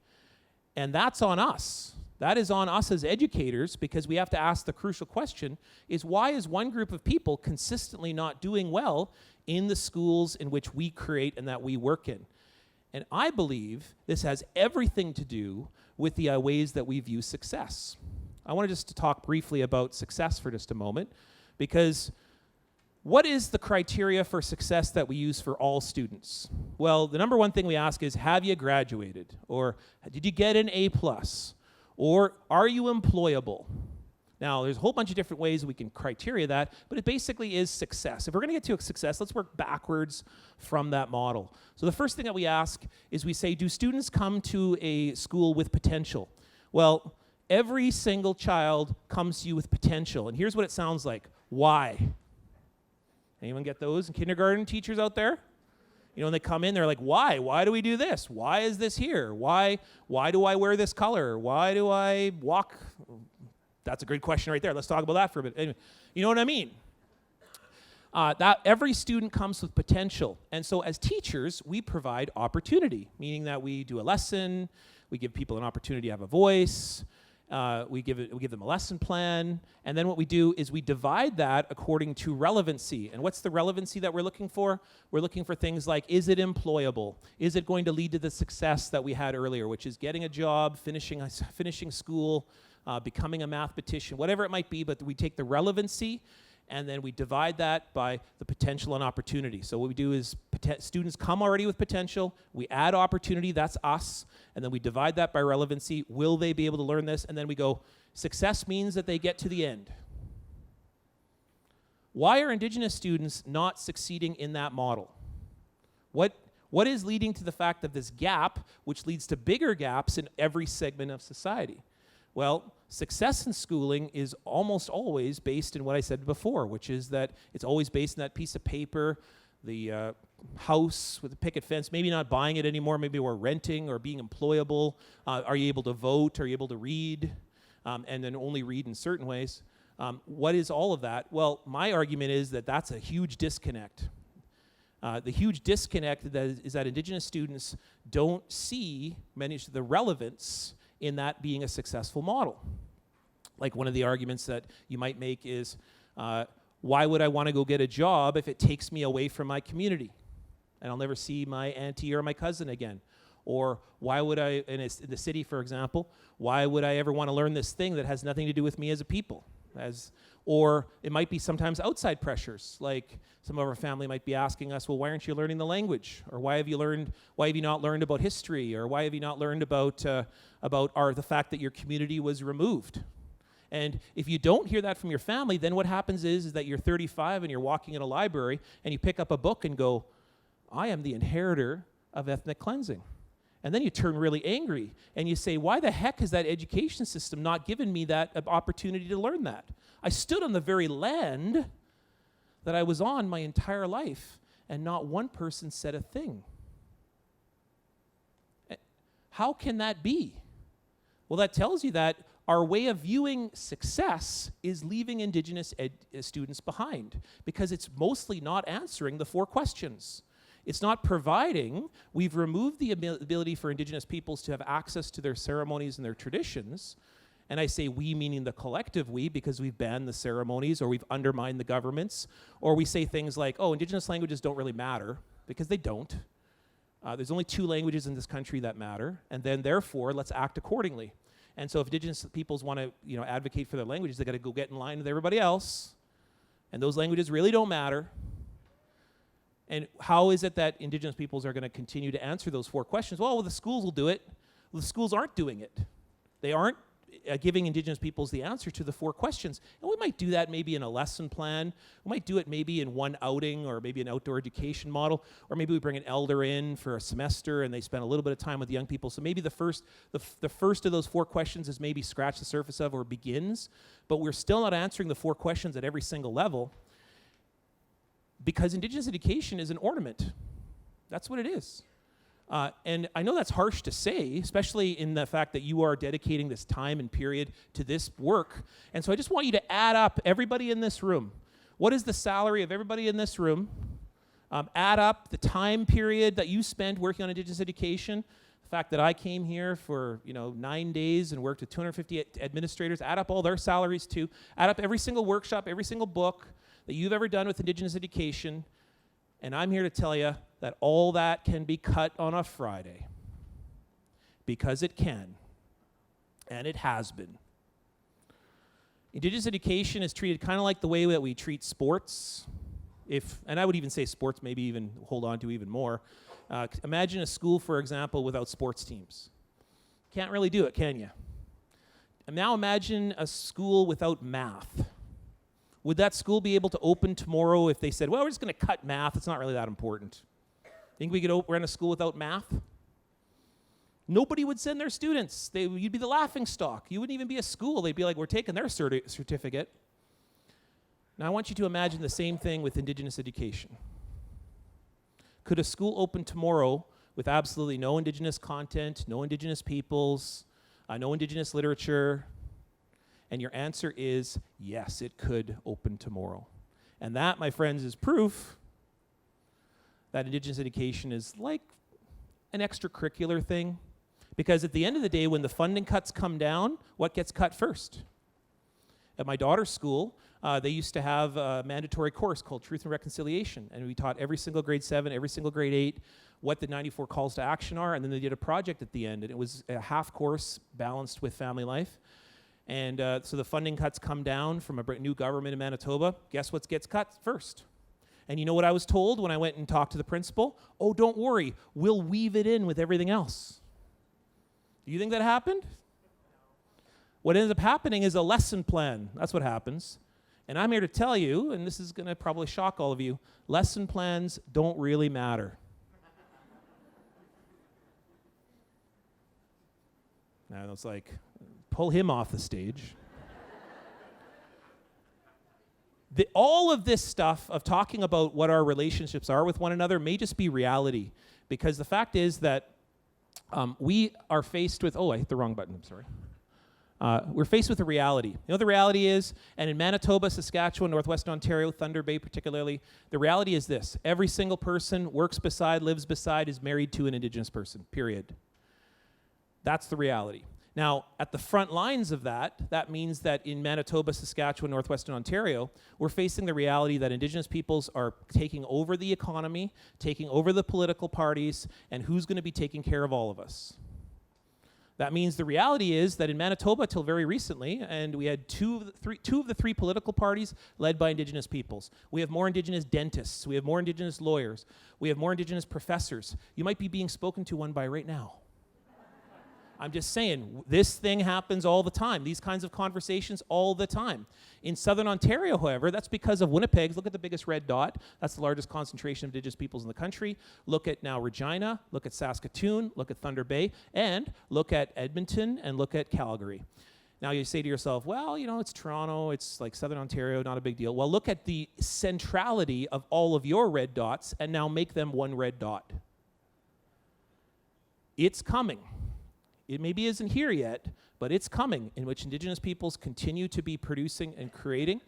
And that's on us. That is on us as educators, because we have to ask the crucial question, is why is one group of people consistently not doing well in the schools in which we create and that we work in? And I believe this has everything to do with the ways that we view success. I want to talk briefly about success for just a moment, because what is the criteria for success that we use for all students? Well, the number one thing we ask is, have you graduated? Or did you get an A+? Or are you employable? Now, there's a whole bunch of different ways we can criteria that, but it basically is success. If we're going to get to a success, let's work backwards from that model. So the first thing that we ask is we say, do students come to a school with potential? Well, every single child comes to you with potential, and here's what it sounds like. Why? Anyone get those kindergarten teachers out there? You know, when they come in, they're like, why? Why do we do this? Why is this here? Why do I wear this color? Why do I walk? That's a great question right there. Let's talk about that for a bit. Anyway, you know what I mean? That every student comes with potential. And so as teachers, we provide opportunity, meaning that we do a lesson, we give people an opportunity to have a voice, we give them a lesson plan, and then what we do is we divide that according to relevancy. And what's the relevancy that we're looking for? We're looking for things like, is it employable? Is it going to lead to the success that we had earlier, which is getting a job, finishing school, becoming a mathematician, whatever it might be, but we take the relevancy and then we divide that by the potential and opportunity. So what we do is students come already with potential, we add opportunity, that's us, and then we divide that by relevancy. Will they be able to learn this? And then we go, success means that they get to the end. Why are Indigenous students not succeeding in that model? What is leading to the fact of this gap, which leads to bigger gaps in every segment of society? Well, success in schooling is almost always based in what I said before, which is that it's always based in that piece of paper, the house with the picket fence, maybe not buying it anymore, maybe we're renting or being employable. Are you able to vote? Are you able to read? And then only read in certain ways. What is all of that? Well, my argument is that that's a huge disconnect. The huge disconnect is that Indigenous students don't see many of the relevance in that being a successful model. Like one of the arguments that you might make is, why would I want to go get a job if it takes me away from my community? And I'll never see my auntie or my cousin again. Or why would I, in the city, for example, why would I ever want to learn this thing that has nothing to do with me as a people? Or it might be sometimes outside pressures, like some of our family might be asking us, well, why aren't you learning the language? Or why have you not learned about history? Or why have you not learned about the fact that your community was removed? And if you don't hear that from your family, then what happens is that you're 35 and you're walking in a library and you pick up a book and go, I am the inheritor of ethnic cleansing. And then you turn really angry and you say, why the heck has that education system not given me that opportunity to learn that? I stood on the very land that I was on my entire life and not one person said a thing. How can that be? Well, that tells you that our way of viewing success is leaving Indigenous students behind because it's mostly not answering the 4 questions. It's not providing. We've removed the ability for Indigenous peoples to have access to their ceremonies and their traditions. And I say we, meaning the collective we, because we've banned the ceremonies or we've undermined the governments. Or we say things like, oh, Indigenous languages don't really matter, because they don't. There's only 2 languages in this country that matter. And then, therefore, let's act accordingly. And so if Indigenous peoples want to advocate for their languages, they've got to go get in line with everybody else. And those languages really don't matter. And how is it that Indigenous peoples are going to continue to answer those 4 questions? Well, the schools will do it. Well, the schools aren't doing it. They aren't giving Indigenous peoples the answer to the 4 questions. And we might do that maybe in a lesson plan. We might do it maybe in one outing or maybe an outdoor education model. Or maybe we bring an elder in for a semester and they spend a little bit of time with young people. So maybe the first of those 4 questions is maybe scratch the surface of or begins. But we're still not answering the 4 questions at every single level. Because Indigenous education is an ornament. That's what it is. And I know that's harsh to say, especially in the fact that you are dedicating this time and period to this work. And so I just want you to add up everybody in this room. What is the salary of everybody in this room? Add up the time period that you spent working on Indigenous education. The fact that I came here for 9 days and worked with 250 administrators. Add up all their salaries too. Add up every single workshop, every single book that you've ever done with Indigenous education, and I'm here to tell you that all that can be cut on a Friday. Because it can. And it has been. Indigenous education is treated kind of like the way that we treat sports. And I would even say sports, maybe even hold on to even more. Imagine a school, for example, without sports teams. Can't really do it, can you? And now imagine a school without math. Would that school be able to open tomorrow if they said, well, we're just going to cut math, it's not really that important? Think we could run a school without math? Nobody would send their students. You'd be the laughing stock. You wouldn't even be a school. They'd be like, we're taking their certificate. Now I want you to imagine the same thing with Indigenous education. Could a school open tomorrow with absolutely no Indigenous content, no Indigenous peoples, no Indigenous literature? And your answer is, yes, it could open tomorrow. And that, my friends, is proof that Indigenous education is like an extracurricular thing. Because at the end of the day, when the funding cuts come down, what gets cut first? At my daughter's school, they used to have a mandatory course called Truth and Reconciliation. And we taught every single grade 7, every single grade 8, what the 94 calls to action are. And then they did a project at the end. And it was a half course balanced with family life. And so the funding cuts come down from a new government in Manitoba. Guess what gets cut first? And you know what I was told when I went and talked to the principal? Oh, don't worry, we'll weave it in with everything else. Do you think that happened? What ends up happening is a lesson plan. That's what happens. And I'm here to tell you, and this is going to probably shock all of you, lesson plans don't really matter. Now it's like, pull him off the stage. All of this stuff of talking about what our relationships are with one another may just be reality, because the fact is that we are faced with, I hit the wrong button, I'm sorry. We're faced with a reality. You know what the reality is? And in Manitoba, Saskatchewan, Northwestern Ontario, Thunder Bay particularly, the reality is this. Every single person works beside, lives beside, is married to an Indigenous person, period. That's the reality. Now, at the front lines of that means that in Manitoba, Saskatchewan, Northwestern Ontario, we're facing the reality that Indigenous peoples are taking over the economy, taking over the political parties, and who's going to be taking care of all of us? That means the reality is that in Manitoba till very recently, and we had two of the three political parties led by Indigenous peoples. We have more Indigenous dentists. We have more Indigenous lawyers. We have more Indigenous professors. You might be being spoken to one by right now. I'm just saying, this thing happens all the time. These kinds of conversations all the time. In Southern Ontario, however, that's because of Winnipeg. Look at the biggest red dot. That's the largest concentration of Indigenous peoples in the country. Look at now Regina, look at Saskatoon, look at Thunder Bay, and look at Edmonton, and look at Calgary. Now you say to yourself, well, you know, it's Toronto, it's like Southern Ontario, not a big deal. Well, look at the centrality of all of your red dots, and now make them one red dot. It's coming. It maybe isn't here yet, but it's coming, in which Indigenous peoples continue to be producing and creating.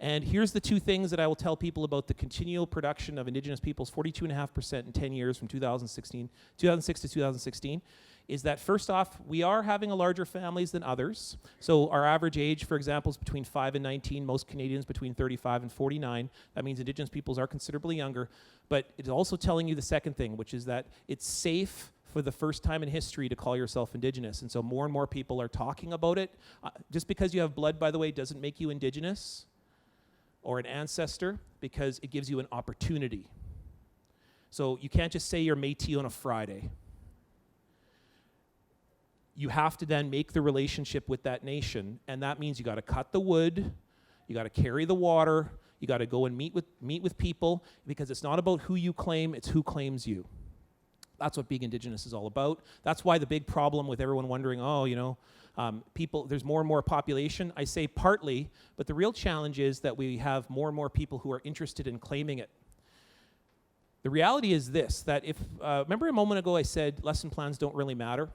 And here's the two things that I will tell people about the continual production of Indigenous peoples, 42.5% in 10 years from 2006 to 2016, is that first off, we are having a larger families than others. So our average age, for example, is between 5 and 19, most Canadians between 35 and 49. That means Indigenous peoples are considerably younger. But it's also telling you the second thing, which is that it's safe for the first time in history to call yourself Indigenous. And so more and more people are talking about it. Just because you have blood, by the way, doesn't make you Indigenous or an ancestor, because it gives you an opportunity. So you can't just say you're Métis on a Friday. You have to then make the relationship with that nation, and that means you got to cut the wood, you got to carry the water, you got to go and meet with people, because it's not about who you claim, it's who claims you. That's what being Indigenous is all about. That's why the big problem with everyone wondering, there's more and more population. I say partly, but the real challenge is that we have more and more people who are interested in claiming it. The reality is this, that remember a moment ago I said lesson plans don't really matter?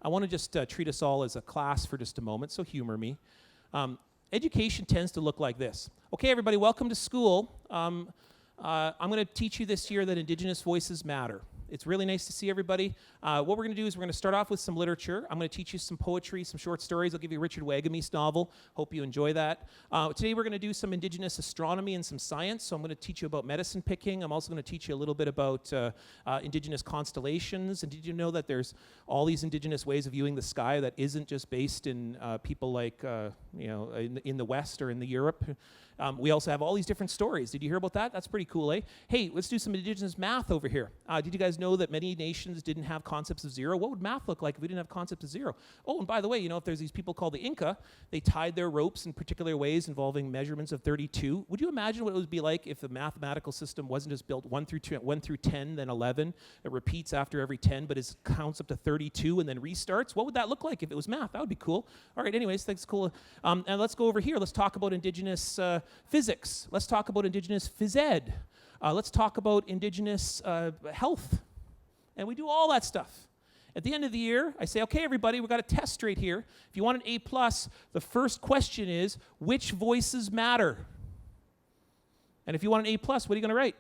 I want to just treat us all as a class for just a moment, so humor me. Education tends to look like this. Okay, everybody, welcome to school. I'm going to teach you this year that Indigenous voices matter. It's really nice to see everybody. What we're going to do is we're going to start off with some literature. I'm going to teach you some poetry, some short stories. I'll give you a Richard Wagamese novel. Hope you enjoy that. Today we're going to do some Indigenous astronomy and some science. So I'm going to teach you about medicine picking. I'm also going to teach you a little bit about Indigenous constellations. And did you know that there's all these Indigenous ways of viewing the sky that isn't just based in people like, in the West or in the Europe? We also have all these different stories. Did you hear about that? That's pretty cool, eh? Hey, let's do some Indigenous math over here. Did you guys know that many nations didn't have concepts of zero? What would math look like if we didn't have concepts of zero? Oh, and by the way, you know, if there's these people called the Inca, they tied their ropes in particular ways involving measurements of 32. Would you imagine what it would be like if the mathematical system wasn't just built 1 through 10, then 11? It repeats after every 10, but it counts up to 32 and then restarts? What would that look like if it was math? That would be cool. All right, anyways, that's cool. And let's go over here. Let's talk about Indigenous physics. Let's talk about Indigenous phys ed. Let's talk about Indigenous health. And we do all that stuff. At the end of the year, I say, okay, everybody, we've got a test right here. If you want an A+, the first question is, which voices matter? And if you want an A+, what are you going to write?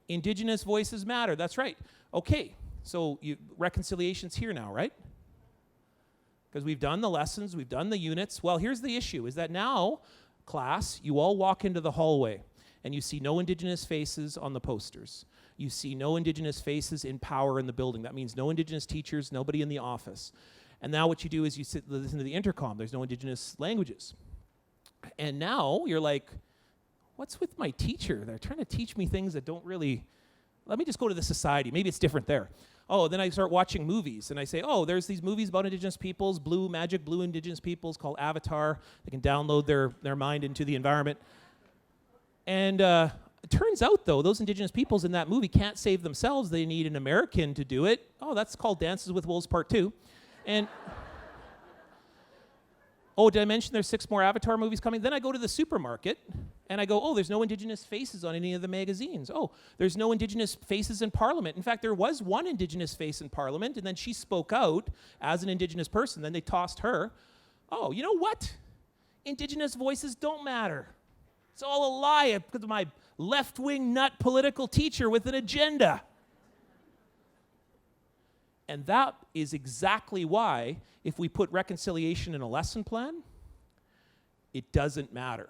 Indigenous voices matter. That's right. Okay, so reconciliation's here now, right? Because we've done the lessons, we've done the units. Well, here's the issue, is that now, class, you all walk into the hallway, and you see no Indigenous faces on the posters. You see no Indigenous faces in power in the building. That means no Indigenous teachers, nobody in the office. And now what you do is you listen to the intercom. There's no Indigenous languages. And now you're like, what's with my teacher? They're trying to teach me things that don't really... Let me just go to the society. Maybe it's different there. Oh, then I start watching movies, and I say, oh, there's these movies about Indigenous peoples, magic blue Indigenous peoples called Avatar. They can download their mind into the environment. And it turns out, though, those Indigenous peoples in that movie can't save themselves. They need an American to do it. Oh, that's called Dances with Wolves Part 2. And... oh, did I mention there's 6 more Avatar movies coming? Then I go to the supermarket, and I go, oh, there's no Indigenous faces on any of the magazines. Oh, there's no Indigenous faces in Parliament. In fact, there was one Indigenous face in Parliament, and then she spoke out as an Indigenous person. Then they tossed her. Oh, you know what? Indigenous voices don't matter. It's all a lie because of my left-wing nut political teacher with an agenda. And that is exactly why, if we put reconciliation in a lesson plan, it doesn't matter.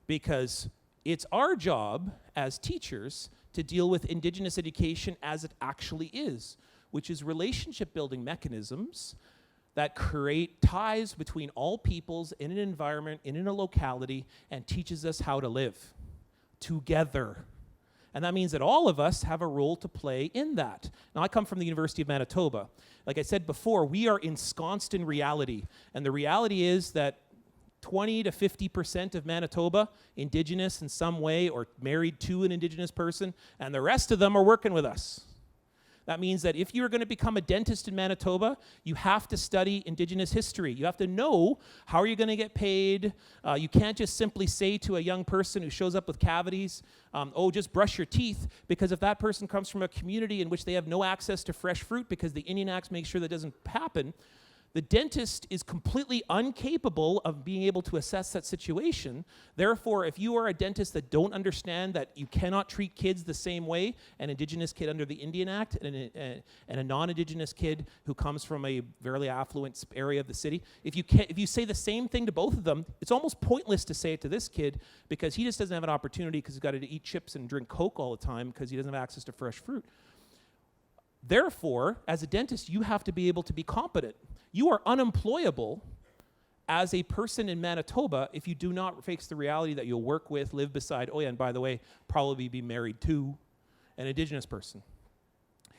Because it's our job as teachers to deal with Indigenous education as it actually is, which is relationship-building mechanisms that create ties between all peoples in an environment, in a locality, and teaches us how to live together. And that means that all of us have a role to play in that. Now, I come from the University of Manitoba. Like I said before, we are ensconced in reality. And the reality is that 20 to 50% of Manitoba, Indigenous in some way or married to an Indigenous person, and the rest of them are working with us. That means that if you're going to become a dentist in Manitoba, you have to study Indigenous history. You have to know how are you going to get paid. You can't just simply say to a young person who shows up with cavities, oh, just brush your teeth, because if that person comes from a community in which they have no access to fresh fruit because the Indian Acts make sure that doesn't happen, the dentist is completely incapable of being able to assess that situation. Therefore, if you are a dentist that don't understand that you cannot treat kids the same way, an Indigenous kid under the Indian Act and a non-Indigenous kid who comes from a very affluent area of the city, if you say the same thing to both of them, it's almost pointless to say it to this kid because he just doesn't have an opportunity because he's got to eat chips and drink Coke all the time because he doesn't have access to fresh fruit. Therefore, as a dentist, you have to be able to be competent. You are unemployable as a person in Manitoba if you do not face the reality that you'll work with, live beside, oh yeah, and by the way, probably be married to an Indigenous person.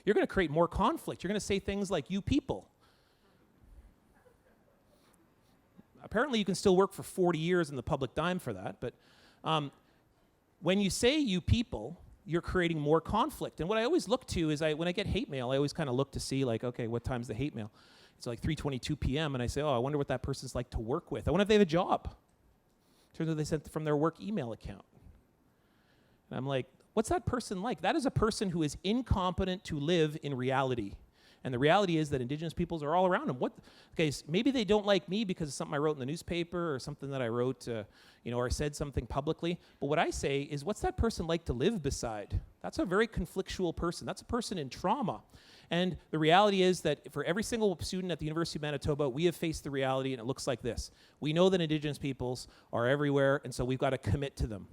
You're going to create more conflict. You're going to say things like, you people. Apparently you can still work for 40 years in the public dime for that, but when you say you people, you're creating more conflict. And what I always look to is when I get hate mail, I always kind of look to see like, okay, what time's the hate mail? It's like 3:22 p.m. and I say, oh, I wonder what that person's like to work with. I wonder if they have a job. Turns out they sent from their work email account. And I'm like, what's that person like? That is a person who is incompetent to live in reality. And the reality is that Indigenous peoples are all around them. Okay, so maybe they don't like me because of something I wrote in the newspaper or something that I wrote, or I said something publicly. But what I say is, what's that person like to live beside? That's a very conflictual person. That's a person in trauma. And the reality is that for every single student at the University of Manitoba, we have faced the reality, and it looks like this. We know that Indigenous peoples are everywhere, and so we've got to commit to them.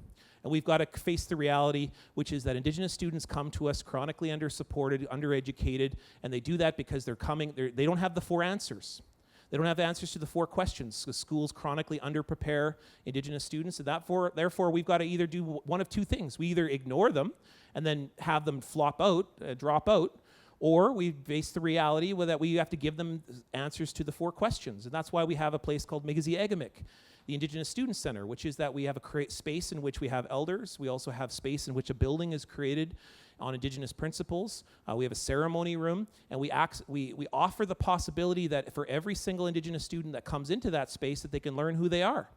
And we've got to face the reality, which is that Indigenous students come to us chronically under-supported, undereducated, and they do that because they don't have the 4 answers. They don't have answers to the 4 questions. The schools chronically underprepare Indigenous students, and therefore we've got to either do one of 2 things. We either ignore them and then have them drop out, or we face the reality that we have to give them answers to the 4 questions. And that's why we have a place called Miigwech, the Indigenous Student Center, which is that we have a space in which we have elders. We also have space in which a building is created on Indigenous principles. We have a ceremony room, and we offer the possibility that for every single Indigenous student that comes into that space, that they can learn who they are.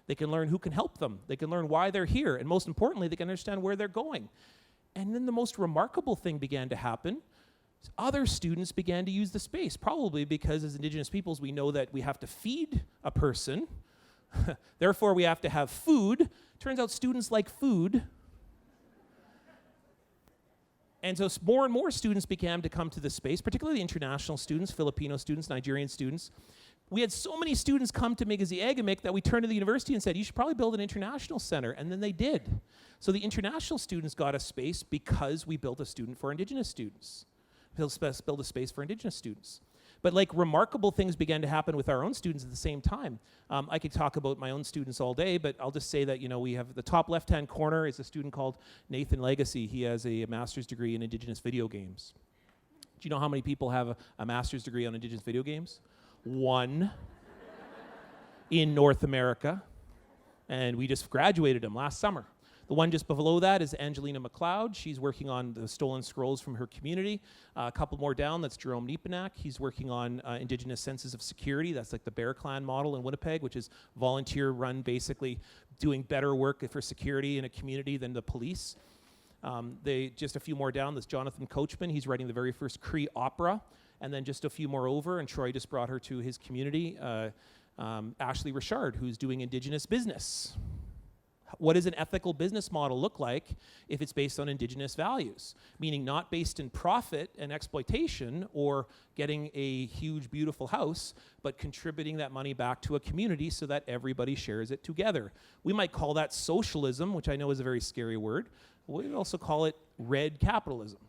They can learn who can help them. They can learn why they're here. And most importantly, they can understand where they're going. And then the most remarkable thing began to happen. Other students began to use the space, probably because as Indigenous peoples, we know that we have to feed a person. Therefore, we have to have food. Turns out students like food. And so more and more students began to come to this space, particularly international students, Filipino students, Nigerian students. We had so many students come to Miigwech that we turned to the university and said, you should probably build an international center. And then they did. So the international students got a space because we built a student for Indigenous students. Build a space for Indigenous students. But like remarkable things began to happen with our own students at the same time. I could talk about my own students all day, but I'll just say that, we have the top left-hand corner is a student called Nathan Legacy. He has a master's degree in Indigenous video games. Do you know how many people have a master's degree on Indigenous video games? 1 in North America. And we just graduated him last summer. The one just below that is Angelina McLeod. She's working on the stolen scrolls from her community. A couple more down, that's Jerome Neepanak. He's working on Indigenous senses of security. That's like the Bear Clan model in Winnipeg, which is volunteer-run, basically doing better work for security in a community than the police. Just a few more down, there's Jonathan Coachman. He's writing the very first Cree opera. And then just a few more over, and Troy just brought her to his community, Ashley Richard, who's doing Indigenous business. What does an ethical business model look like if it's based on Indigenous values? Meaning not based in profit and exploitation or getting a huge, beautiful house, but contributing that money back to a community so that everybody shares it together. We might call that socialism, which I know is a very scary word. We'd also call it red capitalism.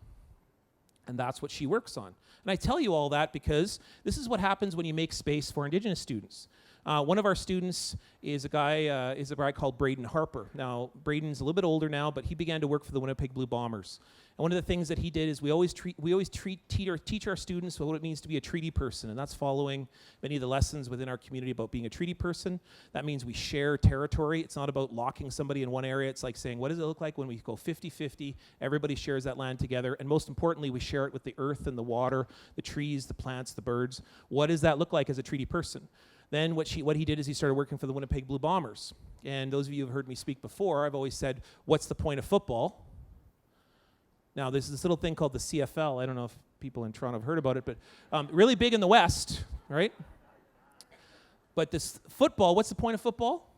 And that's what she works on. And I tell you all that because this is what happens when you make space for Indigenous students. One of our students is a guy called Braden Harper. Now, Braden's a little bit older now, but he began to work for the Winnipeg Blue Bombers. And one of the things that he did is we always teach our students what it means to be a treaty person, and that's following many of the lessons within our community about being a treaty person. That means we share territory. It's not about locking somebody in one area. It's like saying, what does it look like when we go 50-50, everybody shares that land together, and most importantly, we share it with the earth and the water, the trees, the plants, the birds. What does that look like as a treaty person? Then what he did is he started working for the Winnipeg Blue Bombers. And those of you who have heard me speak before, I've always said, what's the point of football? Now, there's this little thing called the CFL. I don't know if people in Toronto have heard about it, but really big in the West, right? But this football, what's the point of football?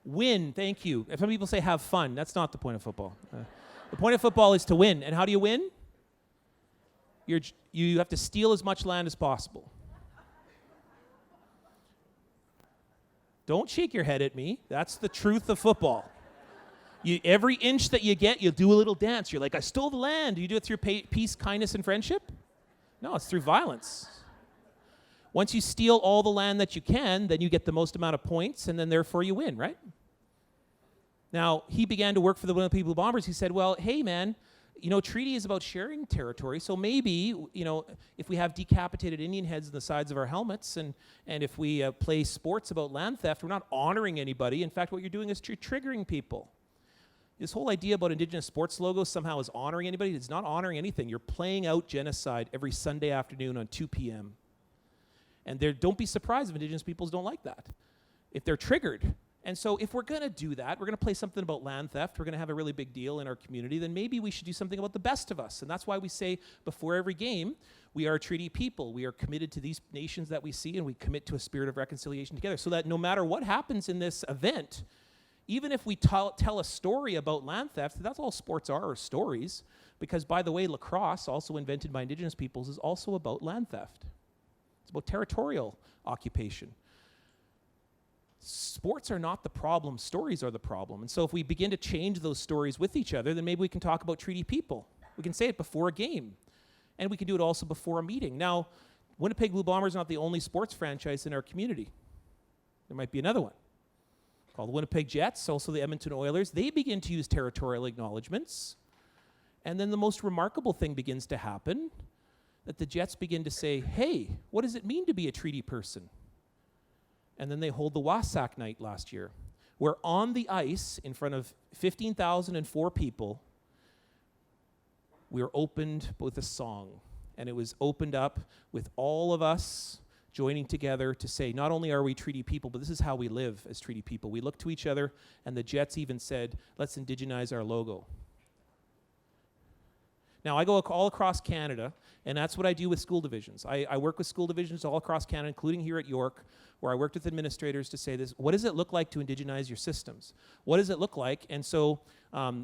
Win, thank you. If some people say have fun, that's not the point of football. The point of football is to win. And how do you win? You have to steal as much land as possible. Don't shake your head at me. That's the truth of football. Every inch that you get, you'll do a little dance. You're like, I stole the land. Do you do it through peace, kindness, and friendship? No, it's through violence. Once you steal all the land that you can, then you get the most amount of points, and then therefore you win, right? Now, he began to work for the Winnipeg Blue Bombers. He said, well, hey, man, treaty is about sharing territory, so maybe, if we have decapitated Indian heads on the sides of our helmets and if we play sports about land theft, we're not honoring anybody. In fact, what you're doing is triggering people. This whole idea about Indigenous sports logos somehow is honoring anybody. It's not honoring anything. You're playing out genocide every Sunday afternoon on 2 p.m. And don't be surprised if Indigenous peoples don't like that, if they're triggered. And so if we're going to do that, we're going to play something about land theft, we're going to have a really big deal in our community, then maybe we should do something about the best of us. And that's why we say before every game, we are a treaty people. We are committed to these nations that we see, and we commit to a spirit of reconciliation together so that no matter what happens in this event, even if we tell a story about land theft, that's all sports are stories. Because, by the way, lacrosse, also invented by Indigenous peoples, is also about land theft. It's about territorial occupation. Sports are not the problem, stories are the problem. And so if we begin to change those stories with each other, then maybe we can talk about treaty people. We can say it before a game. And we can do it also before a meeting. Now, Winnipeg Blue Bombers are not the only sports franchise in our community. There might be another one called the Winnipeg Jets, also the Edmonton Oilers. They begin to use territorial acknowledgements. And then the most remarkable thing begins to happen, that the Jets begin to say, hey, what does it mean to be a treaty person? And then they hold the Wasak Night last year, where on the ice, in front of 15,004 people, we were opened with a song. And it was opened up with all of us joining together to say, not only are we treaty people, but this is how we live as treaty people. We look to each other, and the Jets even said, let's indigenize our logo. Now, I go all across Canada, and that's what I do with school divisions. I work with school divisions all across Canada, including here at York, where I worked with administrators to say this, what does it look like to indigenize your systems? What does it look like? And so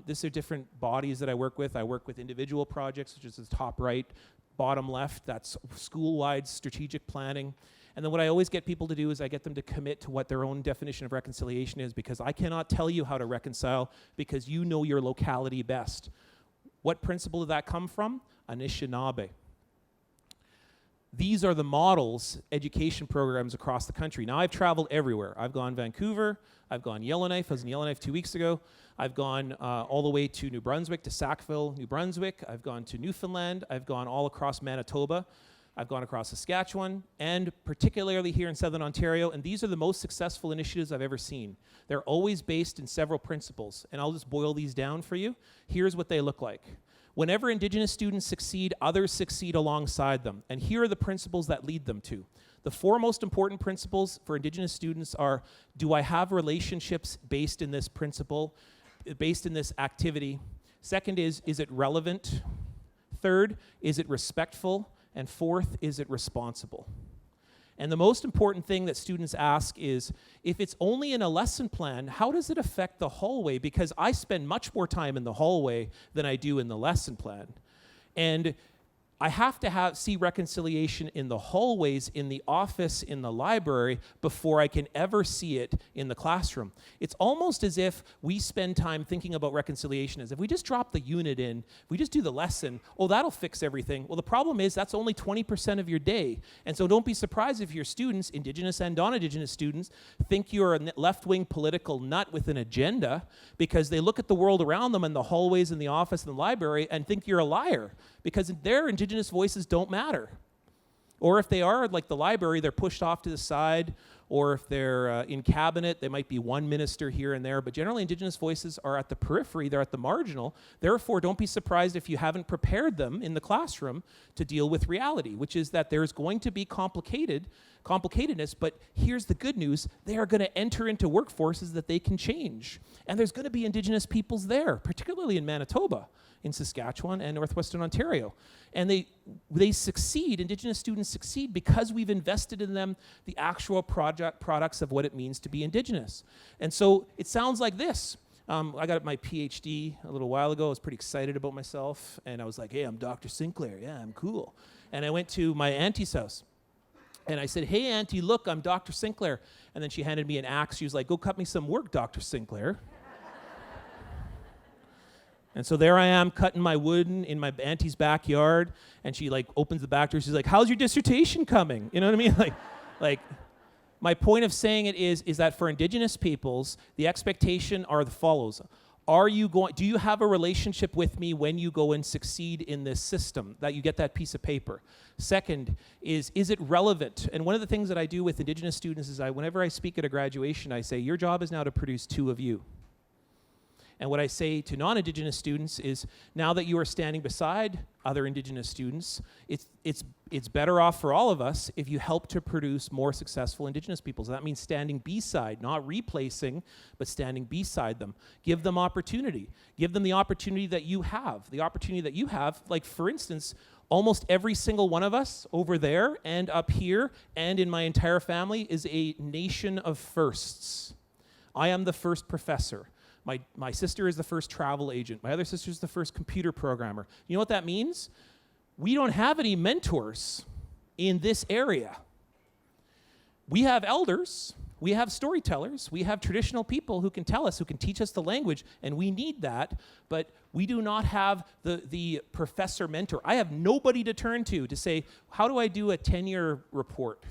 these are different bodies that I work with. I work with individual projects, which is the top right, bottom left, that's school-wide strategic planning. And then what I always get people to do is I get them to commit to what their own definition of reconciliation is, because I cannot tell you how to reconcile because you know your locality best. What principle did that come from? Anishinaabe. These are the models, education programs across the country. Now, I've traveled everywhere. I've gone Vancouver, I've gone Yellowknife. I was in Yellowknife 2 weeks ago. I've gone all the way to New Brunswick, to Sackville, New Brunswick. I've gone to Newfoundland. I've gone all across Manitoba. I've gone across Saskatchewan, and particularly here in Southern Ontario, and these are the most successful initiatives I've ever seen. They're always based in several principles, and I'll just boil these down for you. Here's what they look like. Whenever Indigenous students succeed, others succeed alongside them, and here are the principles that lead them to. The four most important principles for Indigenous students are, do I have relationships based in this principle, based in this activity? Second is it relevant? Third, is it respectful? And fourth, is it responsible? And the most important thing that students ask is, if it's only in a lesson plan, how does it affect the hallway? Because I spend much more time in the hallway than I do in the lesson plan. And I have to see reconciliation in the hallways, in the office, in the library, before I can ever see it in the classroom. It's almost as if we spend time thinking about reconciliation as if we just drop the unit in, if we just do the lesson, oh, that'll fix everything. Well, the problem is that's only 20% of your day. And so don't be surprised if your students, Indigenous and non-Indigenous students, think you're a left-wing political nut with an agenda because they look at the world around them in the hallways, in the office, in the library, and think you're a liar because their Indigenous voices don't matter. Or if they are, like the library, they're pushed off to the side, or if they're in cabinet, they might be one minister here and there, but generally Indigenous voices are at the periphery, they're at the marginal. Therefore, don't be surprised if you haven't prepared them in the classroom to deal with reality, which is that there's going to be complicatedness, but here's the good news, they are going to enter into workforces that they can change. And there's going to be Indigenous peoples there, particularly in Manitoba, in Saskatchewan and Northwestern Ontario. And they succeed, Indigenous students succeed because we've invested in them the actual products of what it means to be Indigenous. And so it sounds like this. I got my PhD a little while ago. I was pretty excited about myself. And I was like, hey, I'm Dr. Sinclair. Yeah, I'm cool. And I went to my auntie's house. And I said, hey, auntie, look, I'm Dr. Sinclair. And then she handed me an axe. She was like, go cut me some work, Dr. Sinclair. And so there I am cutting my wood in my auntie's backyard, and she like opens the back door. She's like, "How's your dissertation coming?" You know what I mean? Like, my point of saying it is that for Indigenous peoples, the expectation are the follows: do you have a relationship with me when you go and succeed in this system? That you get that piece of paper. Second is it relevant? And one of the things that I do with Indigenous students is whenever I speak at a graduation, I say, your job is now to produce two of you. And what I say to non-Indigenous students is, now that you are standing beside other Indigenous students, it's better off for all of us if you help to produce more successful Indigenous peoples. That means standing beside, not replacing, but standing beside them. Give them opportunity. Give them the opportunity that you have. The opportunity that you have, like for instance, almost every single one of us over there and up here and in my entire family is a nation of firsts. I am the first professor. My sister is the first travel agent. My other sister is the first computer programmer. You know what that means? We don't have any mentors in this area. We have elders We have storytellers. We have traditional people who can tell us, who can teach us the language, and we need that, but we do not have the professor mentor. I have nobody to turn to say, how do I do a 10-year report?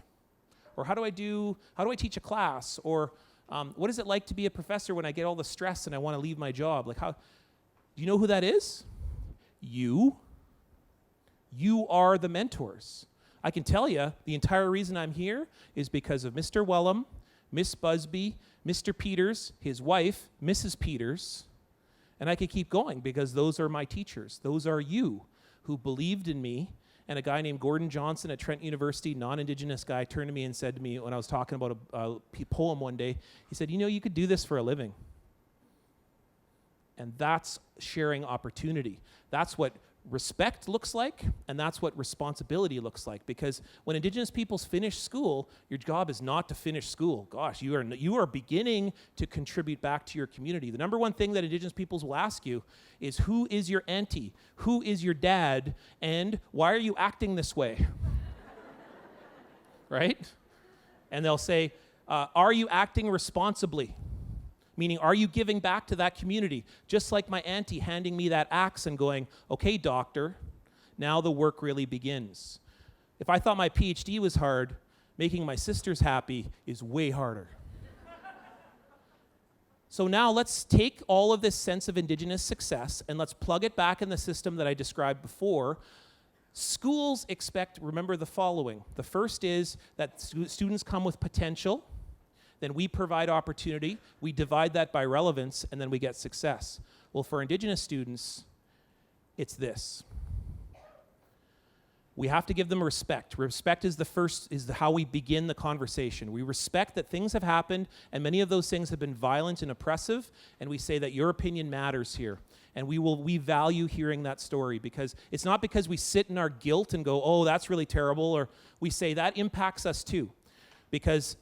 Or how do I teach a class? Or what is it like to be a professor when I get all the stress and I want to leave my job? Like, how, do you know who that is? You. You are the mentors. I can tell you the entire reason I'm here is because of Mr. Wellham, Miss Busby, Mr. Peters, his wife, Mrs. Peters, and I could keep going because those are my teachers. Those are you who believed in me. And a guy named Gordon Johnson at Trent University, non-Indigenous guy, turned to me and said to me when I was talking about a poem one day, he said, you could do this for a living. And that's sharing opportunity. That's what respect looks like, and that's what responsibility looks like. Because when Indigenous peoples finish school, your job is not to finish school. Gosh, you are beginning to contribute back to your community. The number one thing that Indigenous peoples will ask you is, who is your auntie? Who is your dad? And why are you acting this way? Right? And they'll say, are you acting responsibly? Meaning, are you giving back to that community? Just like my auntie handing me that axe and going, okay, doctor, now the work really begins. If I thought my PhD was hard, making my sisters happy is way harder. So now let's take all of this sense of Indigenous success and let's plug it back in the system that I described before. Schools remember the following. The first is that students come with potential. Then we provide opportunity, we divide that by relevance, and then we get success. Well, for Indigenous students, it's this. We have to give them respect. Respect is how we begin the conversation. We respect that things have happened, and many of those things have been violent and oppressive, and we say that your opinion matters here. And we value hearing that story, because it's not because we sit in our guilt and go, oh, that's really terrible, or we say that impacts us too. Because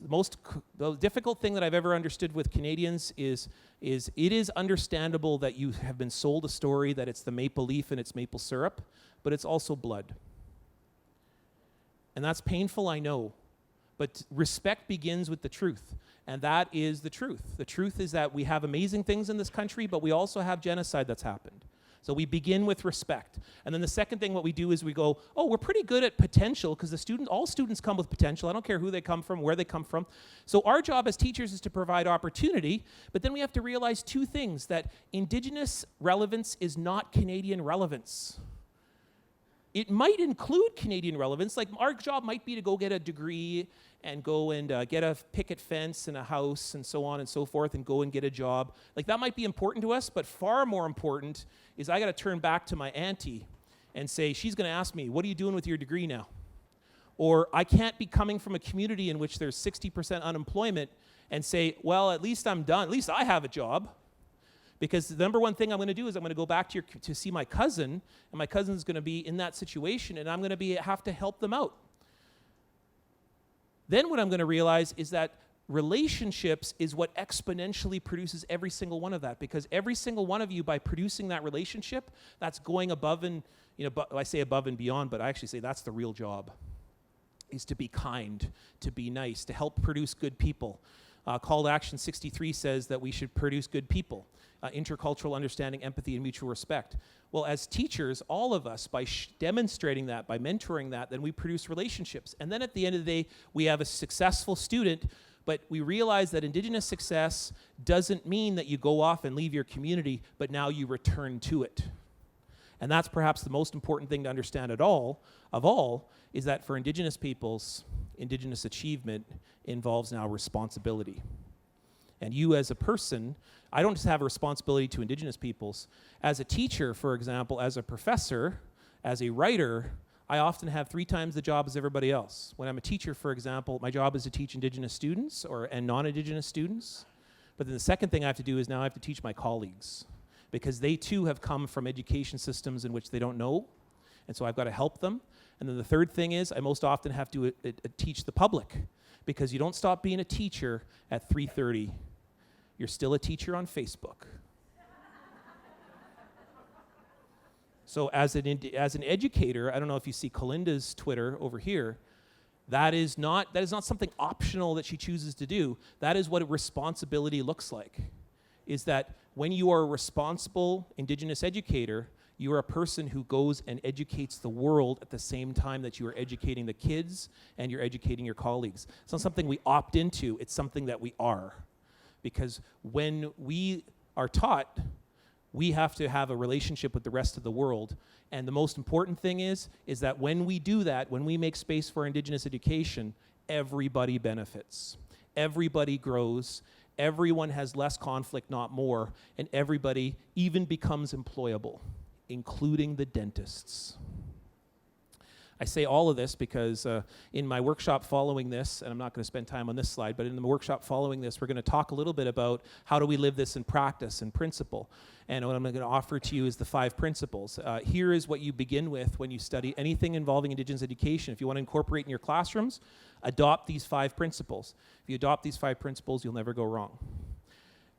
the difficult thing that I've ever understood with Canadians is it is understandable that you have been sold a story that it's the maple leaf and it's maple syrup, but it's also blood. And that's painful, I know. But respect begins with the truth, and that is the truth. The truth is that we have amazing things in this country, but we also have genocide that's happened. So we begin with respect. And then the second thing what we do is we go, oh, we're pretty good at potential, because all students come with potential. I don't care who they come from, where they come from. So our job as teachers is to provide opportunity, but then we have to realize two things: that Indigenous relevance is not Canadian relevance. It might include Canadian relevance. Like, our job might be to go get a degree and go and get a picket fence and a house and so on and so forth and go and get a job. Like, that might be important to us, but far more important is I got to turn back to my auntie and say, she's going to ask me, what are you doing with your degree now? Or I can't be coming from a community in which there's 60% unemployment and say, well, at least I'm done. At least I have a job. Because the number one thing I'm going to do is I'm going to go back to see my cousin, and my cousin's going to be in that situation, and I'm going to have to help them out. Then what I'm going to realize is that relationships is what exponentially produces every single one of that, because every single one of you, by producing that relationship, that's going above and, I say above and beyond, but I actually say that's the real job, is to be kind, to be nice, to help produce good people. Call to Action 63 says that we should produce good people. Intercultural understanding, empathy, and mutual respect. Well, as teachers, all of us, by demonstrating that, by mentoring that, then we produce relationships. And then at the end of the day, we have a successful student, but we realize that Indigenous success doesn't mean that you go off and leave your community, but now you return to it. And that's perhaps the most important thing to understand of all, is that for Indigenous peoples, Indigenous achievement involves now responsibility. And you as a person, I don't just have a responsibility to Indigenous peoples. As a teacher, for example, as a professor, as a writer, I often have 3 times the job as everybody else. When I'm a teacher, for example, my job is to teach Indigenous students and non-Indigenous students. But then the second thing I have to do is now I have to teach my colleagues, because they too have come from education systems in which they don't know. And so I've got to help them. And then the third thing is I most often have to teach the public, because you don't stop being a teacher at 3:30. You're still a teacher on Facebook. So as an educator, I don't know if you see Colinda's Twitter over here, That is not something optional that she chooses to do. That is what a responsibility looks like, is that when you are a responsible Indigenous educator, you are a person who goes and educates the world at the same time that you are educating the kids and you're educating your colleagues. It's not something we opt into, it's something that we are. Because when we are taught, we have to have a relationship with the rest of the world. And the most important thing is that when we do that, when we make space for Indigenous education, everybody benefits. Everybody grows. Everyone has less conflict, not more. And everybody even becomes employable, including the dentists. I say all of this because in my workshop following this, and I'm not going to spend time on this slide, but in the workshop following this, we're going to talk a little bit about how do we live this in practice and principle. And what I'm going to offer to you is the 5 principles. Here is what you begin with when you study anything involving Indigenous education. If you want to incorporate in your classrooms, adopt these 5 principles. If you adopt these 5 principles, you'll never go wrong.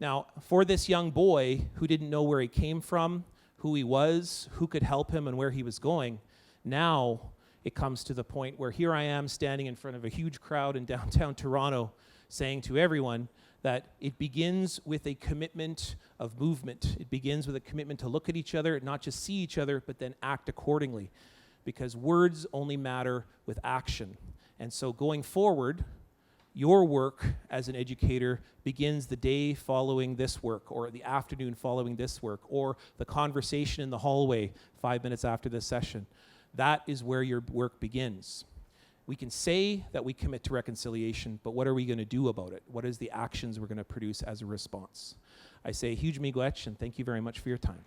Now, for this young boy who didn't know where he came from, who he was, who could help him, and where he was going, now it comes to the point where here I am standing in front of a huge crowd in downtown Toronto saying to everyone that it begins with a commitment of movement. It begins with a commitment to look at each other, not just see each other, but then act accordingly. Because words only matter with action. And so going forward, your work as an educator begins the day following this work, or the afternoon following this work, or the conversation in the hallway 5 minutes after this session. That is where your work begins. We can say that we commit to reconciliation, but what are we going to do about it? What is the actions we're going to produce as a response? I say huge miigwech, and thank you very much for your time.